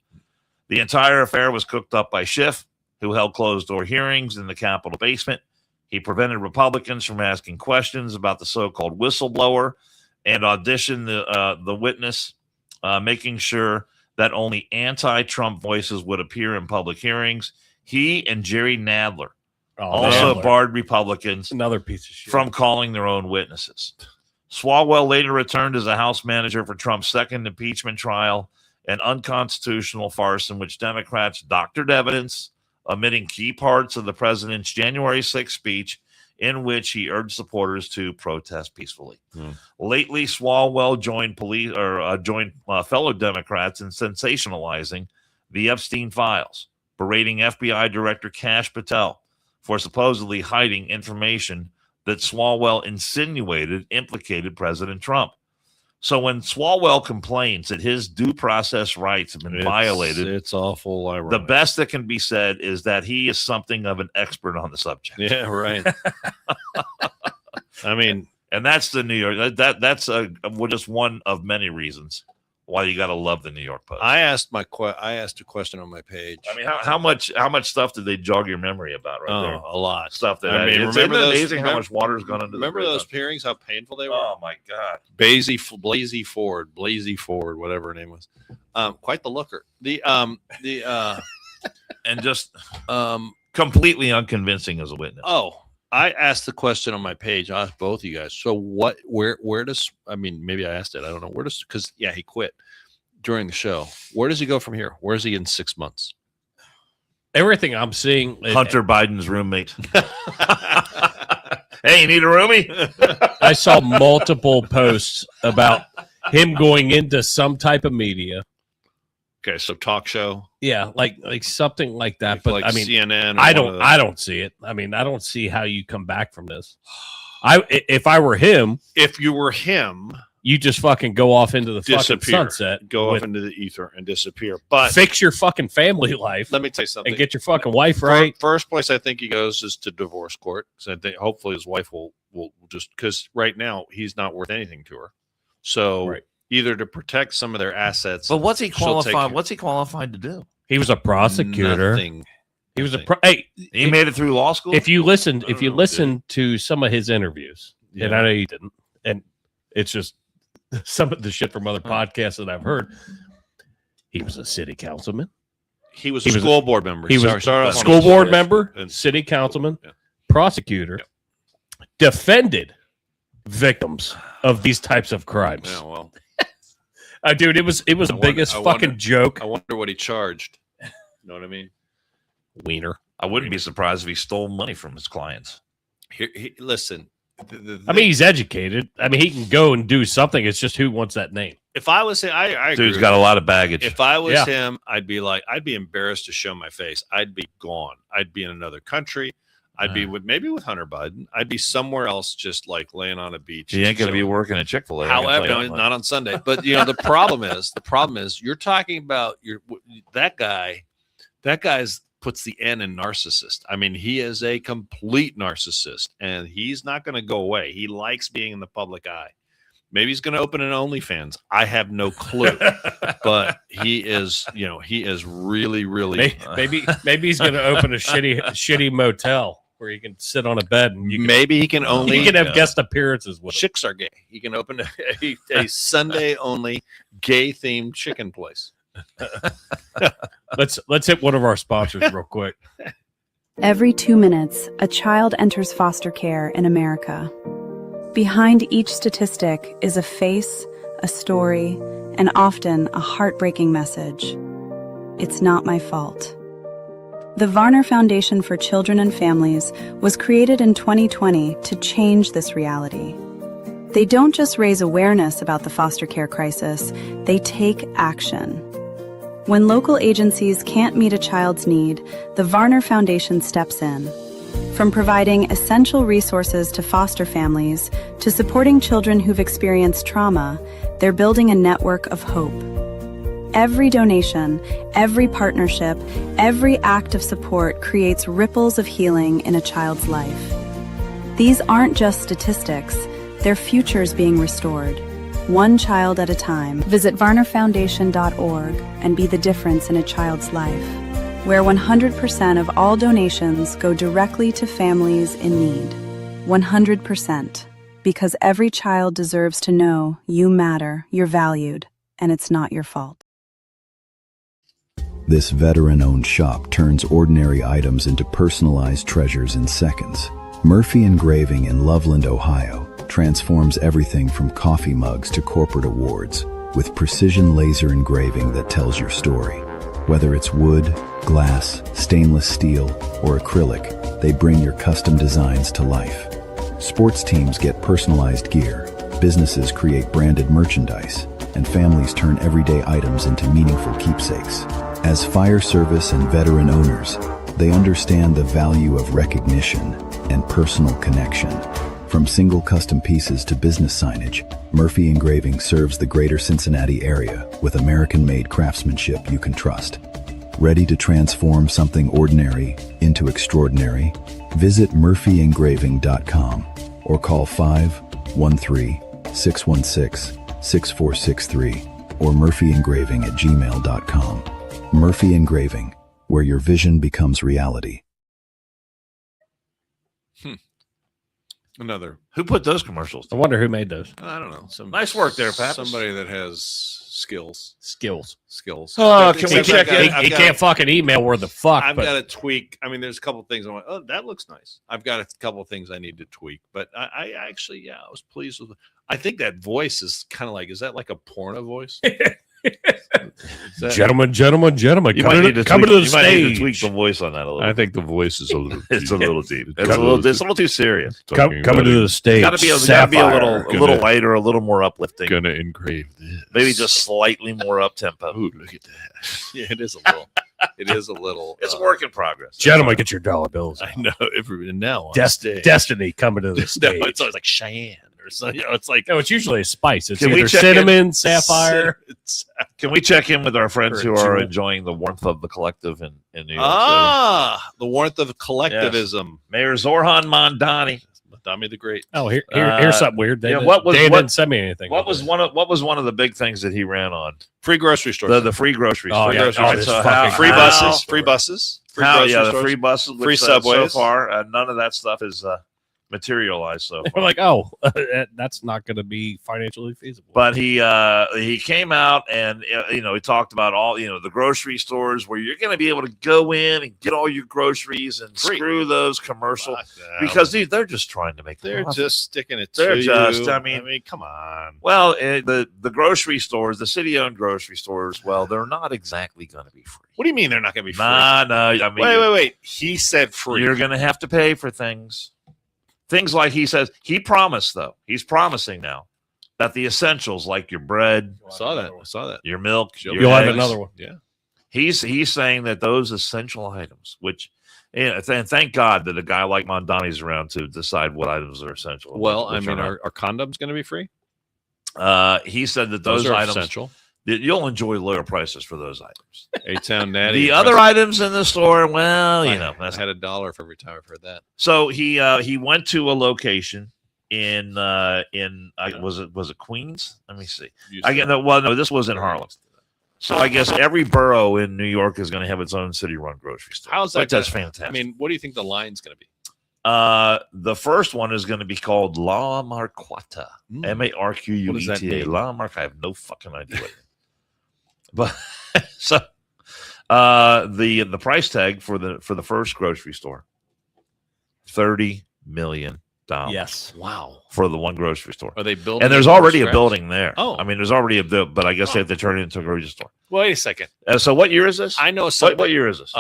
The entire affair was cooked up by Schiff, who held closed-door hearings in the Capitol basement. He prevented Republicans from asking questions about the so-called whistleblower and auditioned the witness, making sure that only anti-Trump voices would appear in public hearings. He and Jerry Nadler also barred Republicans another piece of shit from calling their own witnesses. Swalwell later returned as a House manager for Trump's second impeachment trial, an unconstitutional farce in which Democrats doctored evidence, omitting key parts of the president's January 6th speech in which he urged supporters to protest peacefully. Lately, Swalwell joined fellow Democrats in sensationalizing the Epstein files, berating FBI Director Kash Patel for supposedly hiding information that Swalwell insinuated implicated President Trump. So when Swalwell complains that his due process rights have been violated, it's awful. Ironic. The best that can be said is that he is something of an expert on the subject. Yeah, right. I mean, and that's the New York. That's just one of many reasons why you got to love the New York Post. I asked a question on my page. I mean, how much stuff did they jog your memory about right there? A lot stuff that I mean. It's amazing how much water's gone into. Remember those hearings? How painful they were. Oh my God. Blasey Ford, whatever her name was. Quite the looker. And just completely unconvincing as a witness. Oh, I asked the question on my page. I asked both of you guys. So where does, I mean, maybe I asked it. I don't know. Because he quit during the show. Where does he go from here? Where is he in 6 months? Everything I'm seeing. Hunter Biden's roommate. Hey, you need a roomie? I saw multiple posts about him going into some type of media. Okay, so talk show. Yeah, like something like that. But like I mean, CNN. I don't see it. I mean, I don't see how you come back from this. If I were him, if you were him, you just fucking go off into the fucking sunset, go off into the ether and disappear. But fix your fucking family life. Let me tell you something. And get your fucking wife right. First place I think he goes is to divorce court. So I think hopefully his wife will just, because right now he's not worth anything to her. So. Right. Either to protect some of their assets. But what's he qualified? What's he qualified to do? He was a prosecutor. Nothing. He was he made it through law school. If you listen to some of his interviews, and I know you didn't, and it's just some of the shit from other podcasts that I've heard. He was a city councilman. He was a school board member. He was a school board member, city councilman, prosecutor, defended victims of these types of crimes. Yeah, well. Dude, it was the biggest fucking joke. I wonder what he charged. You know what I mean? Wiener. I wouldn't be surprised if he stole money from his clients. Listen. I mean, he's educated. I mean, he can go and do something. It's just who wants that name. If I was him, I dude's got a lot of baggage. If I was him, I'd be embarrassed to show my face. I'd be gone. I'd be in another country. I'd be with Hunter Biden. I'd be somewhere else, just like laying on a beach. He ain't going to be working at Chick-fil-A. However, not on Sunday. But the problem is you're talking about that guy. That guy's puts the N in narcissist. I mean, he is a complete narcissist, and he's not going to go away. He likes being in the public eye. Maybe he's going to open an OnlyFans. I have no clue, but he is really, really. Maybe he's going to open a shitty motel where you can sit on a bed and maybe he can have guest appearances with chicks are gay. He can open a Sunday only gay themed chicken place. Let's hit one of our sponsors real quick. Every 2 minutes, a child enters foster care in America. Behind each statistic is a face, a story, and often a heartbreaking message. It's not my fault. The Varner Foundation for Children and Families was created in 2020 to change this reality. They don't just raise awareness about the foster care crisis, they take action. When local agencies can't meet a child's need, the Varner Foundation steps in. From providing essential resources to foster families to supporting children who've experienced trauma, they're building a network of hope. Every donation, every partnership, every act of support creates ripples of healing in a child's life. These aren't just statistics, they're futures being restored. One child at a time. Visit varnerfoundation.org and be the difference in a child's life, where 100% of all donations go directly to families in need. 100%. Because every child deserves to know you matter, you're valued, and it's not your fault. This veteran-owned shop turns ordinary items into personalized treasures in seconds. Murphy Engraving in Loveland, Ohio, transforms everything from coffee mugs to corporate awards with precision laser engraving that tells your story. Whether it's wood, glass, stainless steel, or acrylic, they bring your custom designs to life. Sports teams get personalized gear, businesses create branded merchandise, and families turn everyday items into meaningful keepsakes. As fire service and veteran owners, they understand the value of recognition and personal connection. From single custom pieces to business signage, Murphy Engraving serves the greater Cincinnati area with American-made craftsmanship you can trust. Ready to transform something ordinary into extraordinary? Visit murphyengraving.com or call 513-616-6463 or murphyengraving@gmail.com. Murphy Engraving, where your vision becomes reality. Another. Who put those commercials? I wonder who made those. I don't know. Nice work there, Pat. Somebody that has skills. Oh, can we check in? He can't fucking email where the fuck. I've got to tweak. I mean, there's a couple of things. I'm like, oh, that looks nice. I've got a couple of things I need to tweak. But I actually, I was pleased with it. I think that voice is kind of like, is that like a porno voice? Gentlemen, you might need to tweak the voice on that a little. I think the voice is a little. It's a little deep. It's a little too serious. Coming to the stage. Got to be a little lighter, a little more uplifting. Gonna engrave this. Maybe just slightly more up tempo. Ooh, look at that. Yeah, it is a little. It is a little. It's a work in progress. Gentlemen, get your dollar bills. I know. Now, Destiny coming to the stage. No, it's always like Cheyenne. So, it's like it's usually a spice. It's Can we either check cinnamon, sapphire. Can we check in with our friends who are enjoying the warmth of the collective in New York City? The warmth of collectivism. Yes. Mayor Zorhan Mondani the Great. Oh, here's something weird. Dan didn't send me anything. What was one of the big things that he ran on? Free grocery stores. The free grocery stores. Free buses. Free buses. The free buses. Free subways. So far, none of that stuff is materialized so far. We're like, that's not going to be financially feasible. But he came out and he talked about all the grocery stores where you're going to be able to go in and get all your groceries and screw those commercials because they're just trying to make. They're just sticking it. They're just. You. I mean, come on. Well, the grocery stores, the city-owned grocery stores, well, they're not exactly going to be free. What do you mean they're not going to be free? No. I mean, wait. He said free. You're going to have to pay for things. Things like he says, he's promising now that the essentials like your bread, I saw that. Your milk, you'll have another one. Yeah. He's saying that those essential items, which, and thank God that a guy like Mondani's around to decide what items are essential. Well, I mean, are condoms going to be free? He said that those are items essential. You'll enjoy lower prices for those items. A-Town Natty. The other items in the store, well, I had $1 for every time I've heard that. So he went to a location was it Queens? Let me see. No, this was in Harlem. So I guess every borough in New York is going to have its own city-run grocery store. How's that? That's fantastic. I mean, what do you think the line's going to be? The first one is going to be called La Marquata. Marqueta. What does that mean? La Marqueta. I have no fucking idea. But so the price tag for the first grocery store, $30 million. Yes. Wow. For the one grocery store. Are they building? And there's already a building there. Oh. I mean, there's already but I guess they have to turn it into a grocery store. Wait a second. So what year is this? I know. What year is this?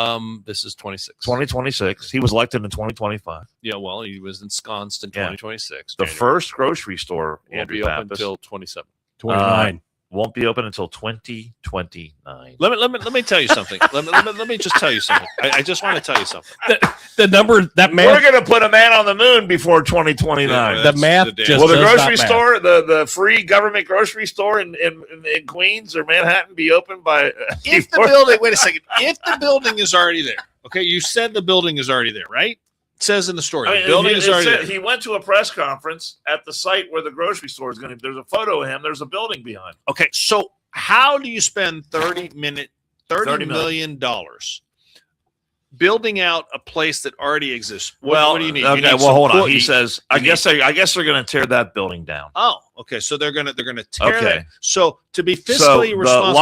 This is 26. 2026. He was elected in 2025. Yeah, well, he was ensconced in 2026. The first grocery store won't be open until 27. 29. Won't be open until 2029. Let me tell you something. let me just tell you something. I just want to tell you something. The number that man. We're going to put a man on the moon before 2029. The math just will the does grocery not store, the free government grocery store in Queens or Manhattan be open by? If the building, wait a second. If the building is already there, okay, you said the building is already there, right? It says in the story, the building is already there. He went to a press conference at the site where the grocery store is going to. There's a photo of him. There's a building behind. Okay, so how do you spend $30 million building out a place that already exists? What do you need? Okay, you need hold on. He says, I guess they're going to tear that building down. Oh, okay. So they're going to tear that. So to be fiscally responsible,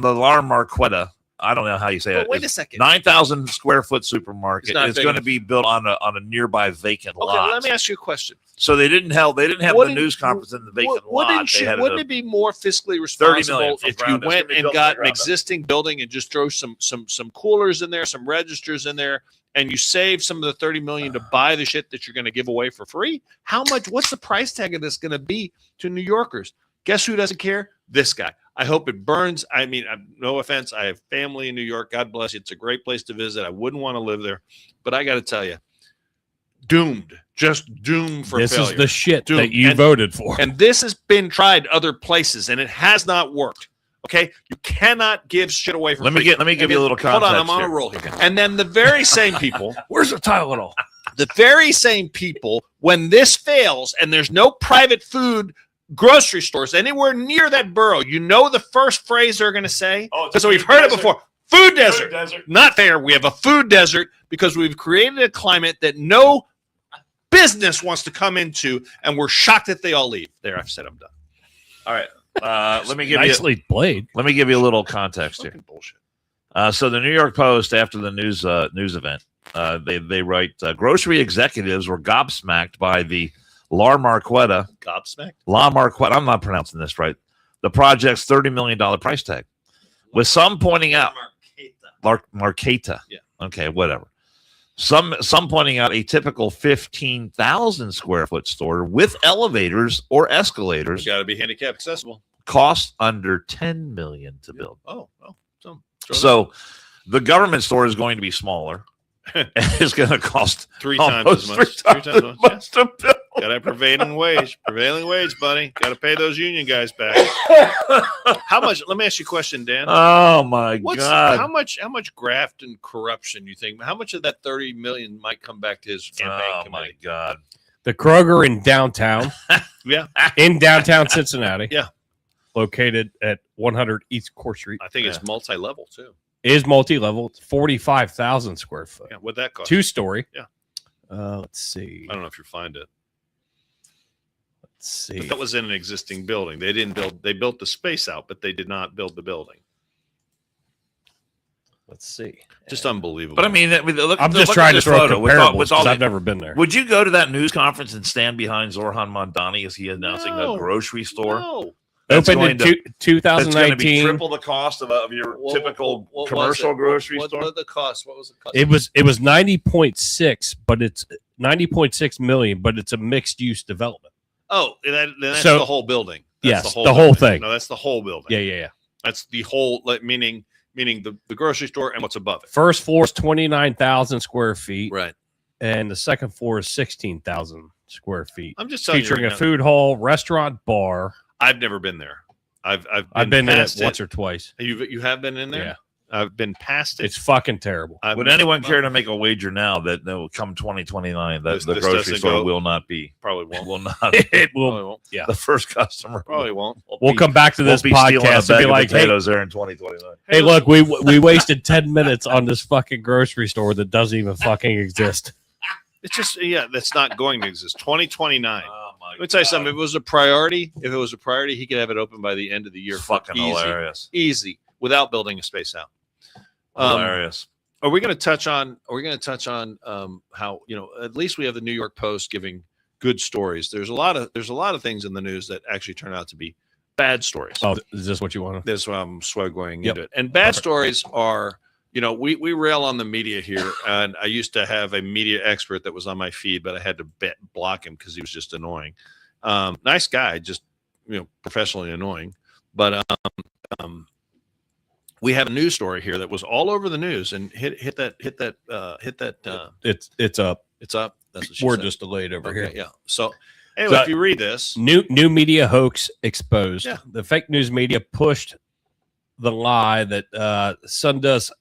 the La Marqueta. I don't know how you say it. Wait a second. 9,000 square foot supermarket is going to be built on a nearby vacant lot. Let me ask you a question. So they didn't have the news conference in the vacant lot. Wouldn't it be more fiscally responsible if you went and got an existing building and just throw some coolers in there, some registers in there, and you save some of the $30 million to buy the shit that you're going to give away for free? How much? What's the price tag of this going to be to New Yorkers? Guess who doesn't care? This guy. I hope it burns. I mean, no offense. I have family in New York. God bless you. It's a great place to visit. I wouldn't want to live there. But I got to tell you, doomed. Just doomed for failure. This is the shit that you voted for. And this has been tried other places, and it has not worked. Okay? You cannot give shit away for free. Let me give you a little context. Hold on. I'm on a roll here. And then the very same people. Where's the Tylenol? The very same people, when this fails and there's no private food grocery stores anywhere near that borough, you know the first phrase they're going to say? Because we've heard it before. Food desert. Not there. We have a food desert because we've created a climate that no business wants to come into, and we're shocked that they all leave. There, I've said I'm done. All right. Let me give Nicely played. Let me give you a little context here. Bullshit. So the New York Post, after the news event, they write, grocery executives were gobsmacked by the La Marqueta. I'm not pronouncing this right. The project's $30 million price tag, with some pointing out Marqueta. Yeah. Okay, whatever. Some pointing out a typical 15,000 square foot store with elevators or escalators. It's got to be handicap accessible. Costs under $10 million to build. So the government store is going to be smaller. It's going to cost three times as much. To build. Got a prevailing wage, buddy. Got to pay those union guys back. How much? Let me ask you a question, Dan. Oh my God! How much graft and corruption you think? How much of that $30 million might come back to his campaign committee? My God! The Kroger in downtown, in downtown Cincinnati, located at 100 East Court Street. I think it's multi-level too. Is multi-level. It's 45,000 square foot. Yeah, what'd that cost? 2-story. Yeah. Let's see. I don't know if you find it. Let's see. But that was in an existing building. They didn't build. They built the space out, but they did not build the building. Let's see. Just unbelievable. But I mean, I'm just trying to throw comparables because I've never been there. Would you go to that news conference and stand behind Zoran Mondani as he announcing a grocery store? No. Opened in 2019. It's going to be triple the cost of your typical commercial grocery store. What the cost? What was the cost? It was 90.6, but it's 90.6 million, but it's a mixed use development. Oh, that's the whole building. That's the whole thing. No, that's the whole building. Yeah. That's the whole, meaning the grocery store and what's above it. First floor is 29,000 square feet. Right. And the second floor is 16,000 square feet. I'm just telling you. Featuring a food hall, restaurant, bar. I've never been there. I've been in it once or twice. You have been in there? Yeah. I've been past it. It's fucking terrible. Would anyone care to make a wager now that will come 2029 that the this grocery doesn't store go? will not be? Probably won't. Will not. It will. Probably won't. Yeah. The first customer. Probably won't. We'll come back to this Won't be stealing a podcast and bag be of like, hey, potatoes there in 2029. hey, look, we wasted 10 minutes on this fucking grocery store that doesn't even fucking exist. It's just that's not going to exist. 2029. Oh my Let me tell you something. If it was a priority, he could have it open by the end of the year. Fucking hilarious. Easy, without building a space out. Hilarious. Are we going to touch on? How at least we have the New York Post giving good stories. There's a lot of things in the news that actually turn out to be bad stories. Oh, is this what you want to? This is why I'm going into it. And bad stories are, we rail on the media here, and I used to have a media expert that was on my feed, but I had to block him because he was just annoying. Nice guy, just professionally annoying. But we have a news story here that was all over the news and hit that. It's up. It's up. That's what she We're said. just delayed over here. Yeah. So anyway, if you read this, New media hoax exposed. Yeah. The fake news media pushed the lie that Sundas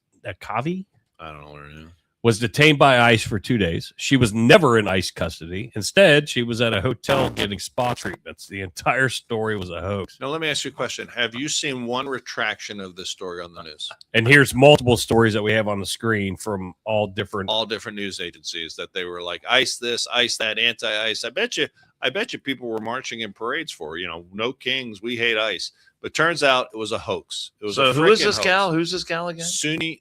Kavi I don't know what her name. was detained by ICE for 2 days. She was never in ICE custody. Instead, she was at a hotel getting spa treatments. The entire story was a hoax. Now, let me ask you a question. Have you seen one retraction of this story on the news? And here's multiple stories that we have on the screen from all different News agencies that they were like ICE this, ICE that, anti-ICE. I bet you people were marching in parades for, no kings, we hate ICE. But turns out it was a hoax. It was So a who is freaking this hoax. gal? Who's this gal again? Sunni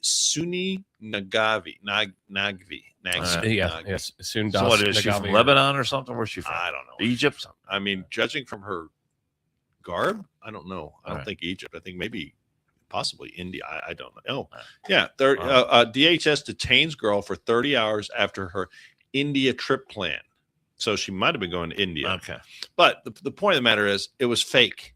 Nagvi. Nagvi. yes, soon. So what is she from Lebanon or something? Where's she from? I don't know. Egypt? I mean, judging from her garb, I don't know. I don't Right. think Egypt. I think maybe possibly India. I don't know. Oh, yeah. DHS detains girl for 30 hours after her India trip plan. So she might have been going to India. Okay. But the point of the matter is it was fake.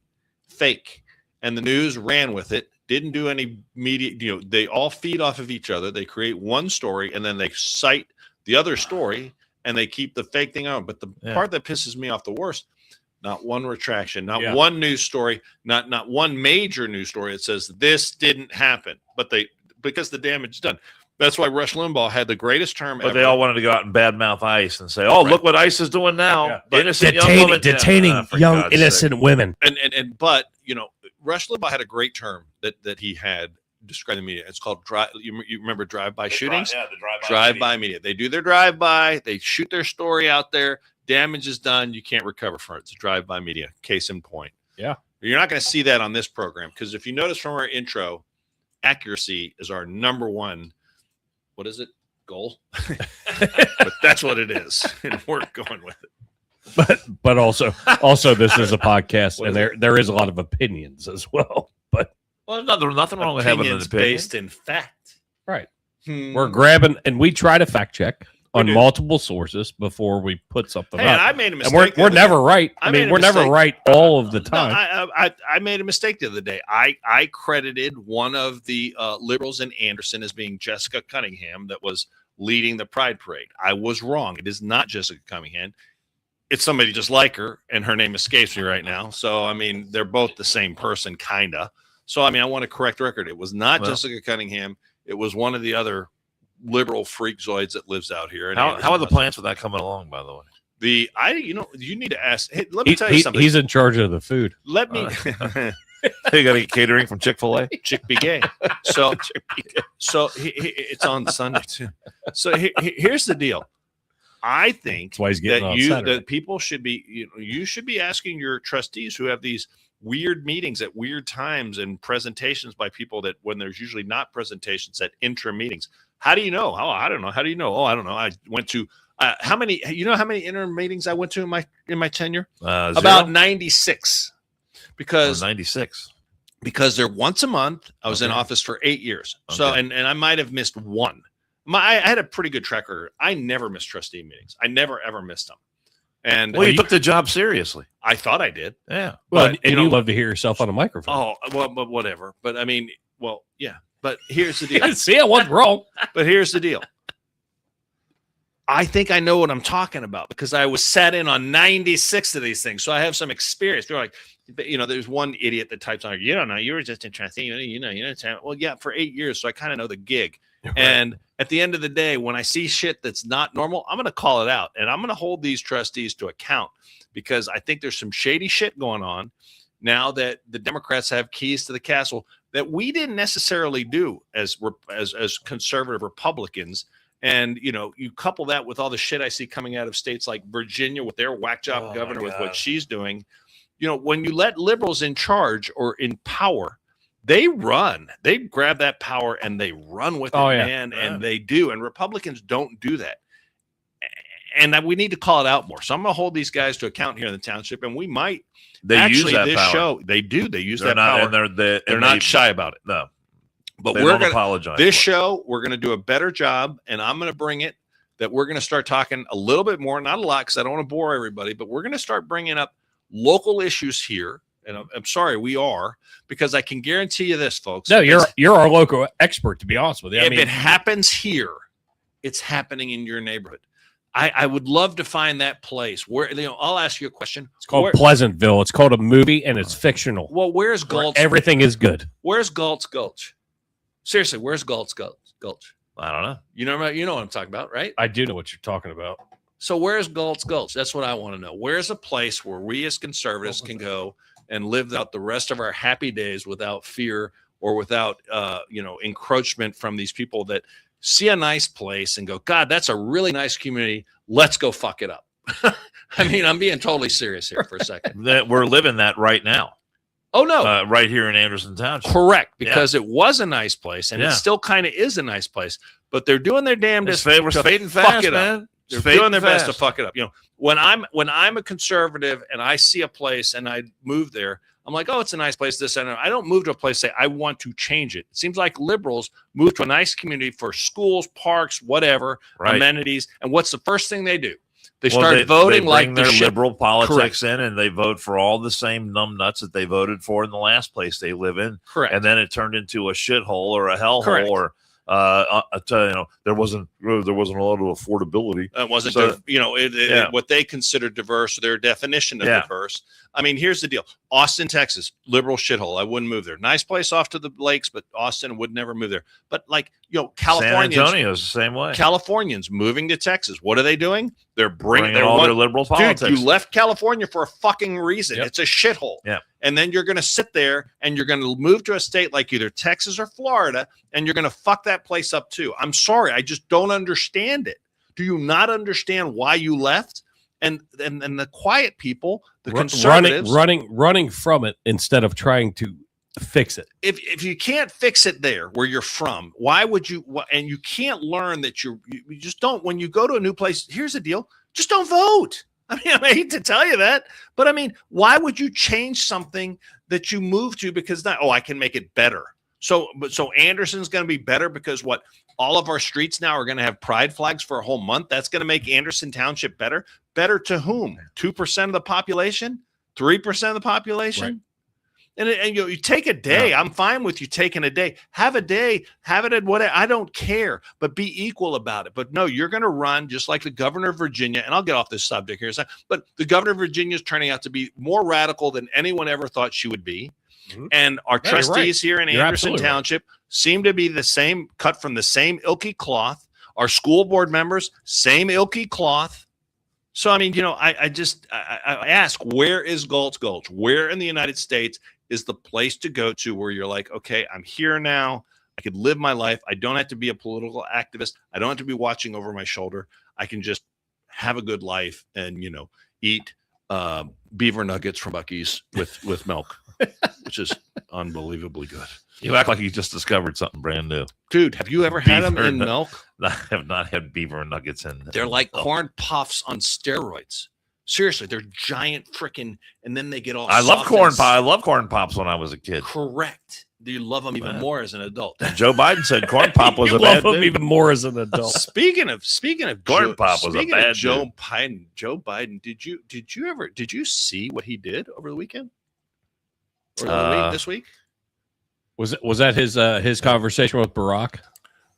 And the news ran with it. Didn't do any media. They all feed off of each other. They create one story and then they cite the other story and they keep the fake thing on. But the part that pisses me off the worst, not one retraction, not one news story, not one major news story. It says this didn't happen, but because the damage is done. That's why Rush Limbaugh had the greatest term But ever. they all wanted to go out and badmouth ICE and say, "Oh, look what ICE is doing now! Yeah. But Innocent young women detaining for young God's innocent sake. women." But Rush Limbaugh had a great term that he had described the media. It's called drive. You remember drive-by shootings? Yeah, the Drive-by media. They do their drive-by. They shoot their story out there. Damage is done. You can't recover from it. It's a drive-by media. Case in point. Yeah. You're not going to see that on this program because if you notice from our intro, accuracy is our number one. What is it? Goal. But that's what it is, and we're going with it. But also this is a podcast, and there is a lot of opinions as well. But nothing wrong with having an Opinions opinion. based in fact. right, we're grabbing, and we try to fact check on multiple sources before we put something Hey, up. and I made a mistake. And we're never right. I I made mean, a we're never mistake. right all of the No, time. I made a mistake the other day. I credited one of the liberals in Anderson as being Jessica Cunningham that was leading the Pride Parade. I was wrong. It is not Jessica Cunningham. It's somebody just like her, and her name escapes me right now. So, I mean, they're both the same person, kind of. So, I mean, I want to correct the record. It was not Jessica Cunningham. It was one of the other liberal freakzoids that lives out here. And How are the plans for that coming along, by the way? You need to ask. Hey, let me tell you something. He's in charge of the food. Let me. They got to get catering from Chick-fil-A? Chick be gay. So it's on Sunday too. So here's the deal. I think That's why he's getting on Saturday. that people should be, you should be asking your trustees who have these weird meetings at weird times and presentations by people that when there's usually not presentations at interim meetings. How do you know? Oh, I don't know. How do you know? Oh, I don't know. I went to how many interim meetings I went to in my tenure? About 96. Because 96. Because they're once a month. I was in office for 8 years. So, and I might have missed one. I had a pretty good track record. I never missed trustee meetings. I never, ever missed them. And Well, you took the job seriously. I thought I did. Yeah. Well, But, and you know- you love to hear yourself on a microphone. Oh, well, but whatever. But I mean, well, yeah. But here's the deal. See, I wasn't wrong. But here's the deal. I think I know what I'm talking about because I was sat in on 96 of these things. So I have some experience. They're like, there's one idiot that types on, you don't know, you were just interesting, well, yeah, for 8 years, so I kind of know the gig. Right. And at the end of the day, when I see shit that's not normal, I'm going to call it out, and I'm going to hold these trustees to account, because I think there's some shady shit going on now that the Democrats have keys to the castle that we didn't necessarily do as conservative Republicans. And, you couple that with all the shit I see coming out of states like Virginia with their whack job governor with what she's doing. When you let liberals in charge or in power, they grab that power and they run with it, man. Yeah. And they do. And Republicans don't do that. And we need to call it out more. So I'm going to hold these guys to account here in the township, and we might. They use that power. Show, they do. They use that power. And they're not shy about it. No. But we're going to apologize. This show, we're going to do a better job, and I'm going to bring it that we're going to start talking a little bit more, not a lot, because I don't want to bore everybody, but we're going to start bringing up local issues here. And I'm sorry, we are, because I can guarantee you this, folks. No, you're our local expert, to be honest with you. If it happens here, it's happening in your neighborhood. I would love to find that place where, I'll ask you a question. It's called Pleasantville. It's called a movie, and it's fictional. Well, where's Galt's? Everything is good. Where's Galt's Gulch? Seriously, where's Galt's Gulch? I don't know. You know what I'm talking about, right? I do know what you're talking about. So where's Galt's Gulch? That's what I want to know. Where's a place where we as conservatives can go and live out the rest of our happy days without fear or without, encroachment from these people that see a nice place and go, God, that's a really nice community. Let's go fuck it up. I'm being totally serious here for a second. That we're living that right now. Oh, no. Right here in Anderson Township. Correct, because it was a nice place, and it still kind of is a nice place. But they're doing their damnedest to fuck it up. They're doing their best to fuck it up. When I'm a conservative and I see a place and I move there, I'm like, oh, it's a nice place. This and that. I don't move to a place and say I want to change it. It seems like liberals move to a nice community for schools, parks, whatever, amenities. And what's the first thing they do? They start voting they like their liberal politics in, and they vote for all the same numbnuts that they voted for in the last place they live in. Correct. And then it turned into a shithole or a hellhole, or there wasn't a lot of affordability. It wasn't, what they consider diverse, their definition of diverse. Here's the deal: Austin, Texas, liberal shithole. I wouldn't move there. Nice place off to the lakes, but Austin would never move there. But Californians, San Antonio's the same way. Californians moving to Texas. What are they doing? They're bringing all their liberal politics. Dude, you left California for a fucking reason. Yep. It's a shithole. Yeah. And then you're going to sit there and you're going to move to a state like either Texas or Florida, and you're going to fuck that place up too. I'm sorry. I just don't understand it. Do you not understand why you left? And the quiet people, the conservatives, running from it instead of trying to fix it. If you can't fix it there where you're from, why would you? And you can't learn that you just don't. When you go to a new place, here's the deal: just don't vote. I hate to tell you that, but why would you change something that you moved to because I can make it better? So Anderson's going to be better because what? All of our streets now are going to have pride flags for a whole month. That's going to make Anderson Township better. Better to whom? 2% of the population? 3% of the population? Right. And you take a day. Yeah. I'm fine with you taking a day. Have a day. Have it at whatever. I don't care. But be equal about it. But no, you're going to run just like the governor of Virginia. And I'll get off this subject here. But the governor of Virginia is turning out to be more radical than anyone ever thought she would be. Mm-hmm. And our trustees here in Anderson Township seem to be the same, cut from the same ilky cloth. Our school board members, same ilky cloth. So, I ask, where is Galt's Gulch? Where in the United States is the place to go to where you're like, okay, I'm here now. I could live my life. I don't have to be a political activist. I don't have to be watching over my shoulder. I can just have a good life and, eat beaver nuggets from Buc-ee's with milk, which is unbelievably good. You act like you just discovered something brand new. Dude, have you ever had them in milk? I have not had beaver nuggets in. They're like corn puffs on steroids. Seriously, they're giant freaking, and then they get all I love corn pops. I love corn pops when I was a kid. Correct. Do you love them even more as an adult? Joe Biden said corn pop was a bad thing. Even more as an adult. Speaking of corn pop was a bad Joe Biden, did you see what he did over the weekend? Or this week? Was that his conversation with Barack?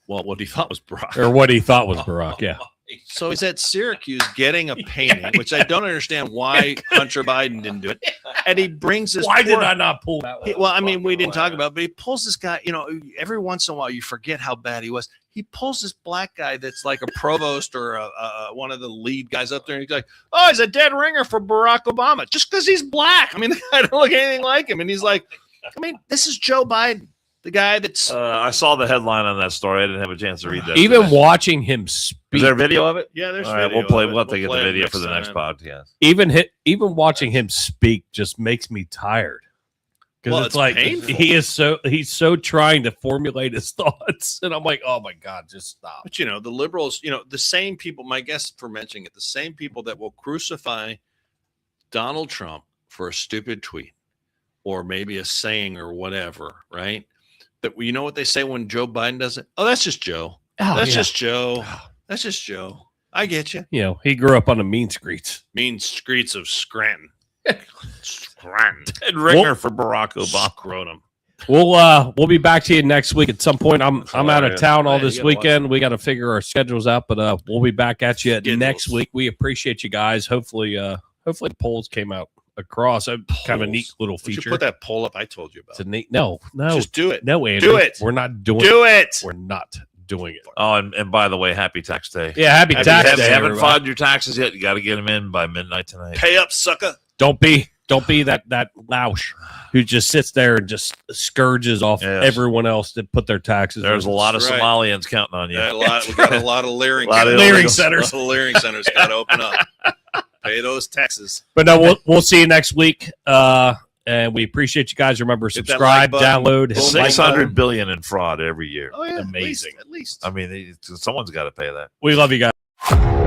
Well, what he thought was Barack. Or what he thought was Barack, yeah. So he's at Syracuse getting a painting, which I don't understand why Hunter Biden didn't do it. And he brings this. Why did I not pull that one? Well, I mean, we didn't talk about it, but he pulls this guy, every once in a while you forget how bad he was. He pulls this black guy that's like a provost or one of the lead guys up there. And he's like, oh, he's a dead ringer for Barack Obama just because he's black. I mean, the guy don't look anything like him. And he's like, I mean, this is Joe Biden. The guy that's I saw the headline on that story. I didn't have a chance to read that. Even today. watching him speak. Is there a video of it? Yeah, there's all right, video. We'll have to get the video for the next podcast. Even watching him speak just makes me tired. Because it's like painful. he's so trying to formulate his thoughts. And I'm like, oh my God, just stop. But the liberals, the same people, my guest for mentioning it, the same people that will crucify Donald Trump for a stupid tweet or maybe a saying or whatever, right? That you know what they say when Joe Biden does it? Oh, that's just Joe. That's just Joe. That's just Joe. I get you. He grew up on the mean streets. Mean streets of Scranton. Scranton. Dead ringer for Barack Obama. Scrotum. We'll be back to you next week at some point. I'm out of town all Yeah, this you gotta watch weekend. We got to figure our schedules out, but we'll be back at you next week. We appreciate you guys. Hopefully the polls came out across. Kind of a neat little You feature. put that poll up I told you about. It's a neat. No, Just do it. no, Andy. Do it. We're not doing Do it. We're not doing it. Oh, and by the way, happy tax day. Yeah, happy If tax you day. haven't everybody. filed your taxes yet, you got to get them in by midnight tonight. Pay up, sucker. Don't be that louche who just sits there and just scourges off everyone else that put their taxes. There's a lot of That's right. Somalians counting on you. Yeah, we got a lot of leering centers. A lot of leering centers got to open up. Pay those taxes. But no, we'll see you next week. And we appreciate you guys. Remember, Hit that subscribe, like button. download, Boom, hit the like 600 button. billion in fraud every year. Oh yeah, Amazing. At least. I mean, someone's got to pay that. We love you guys.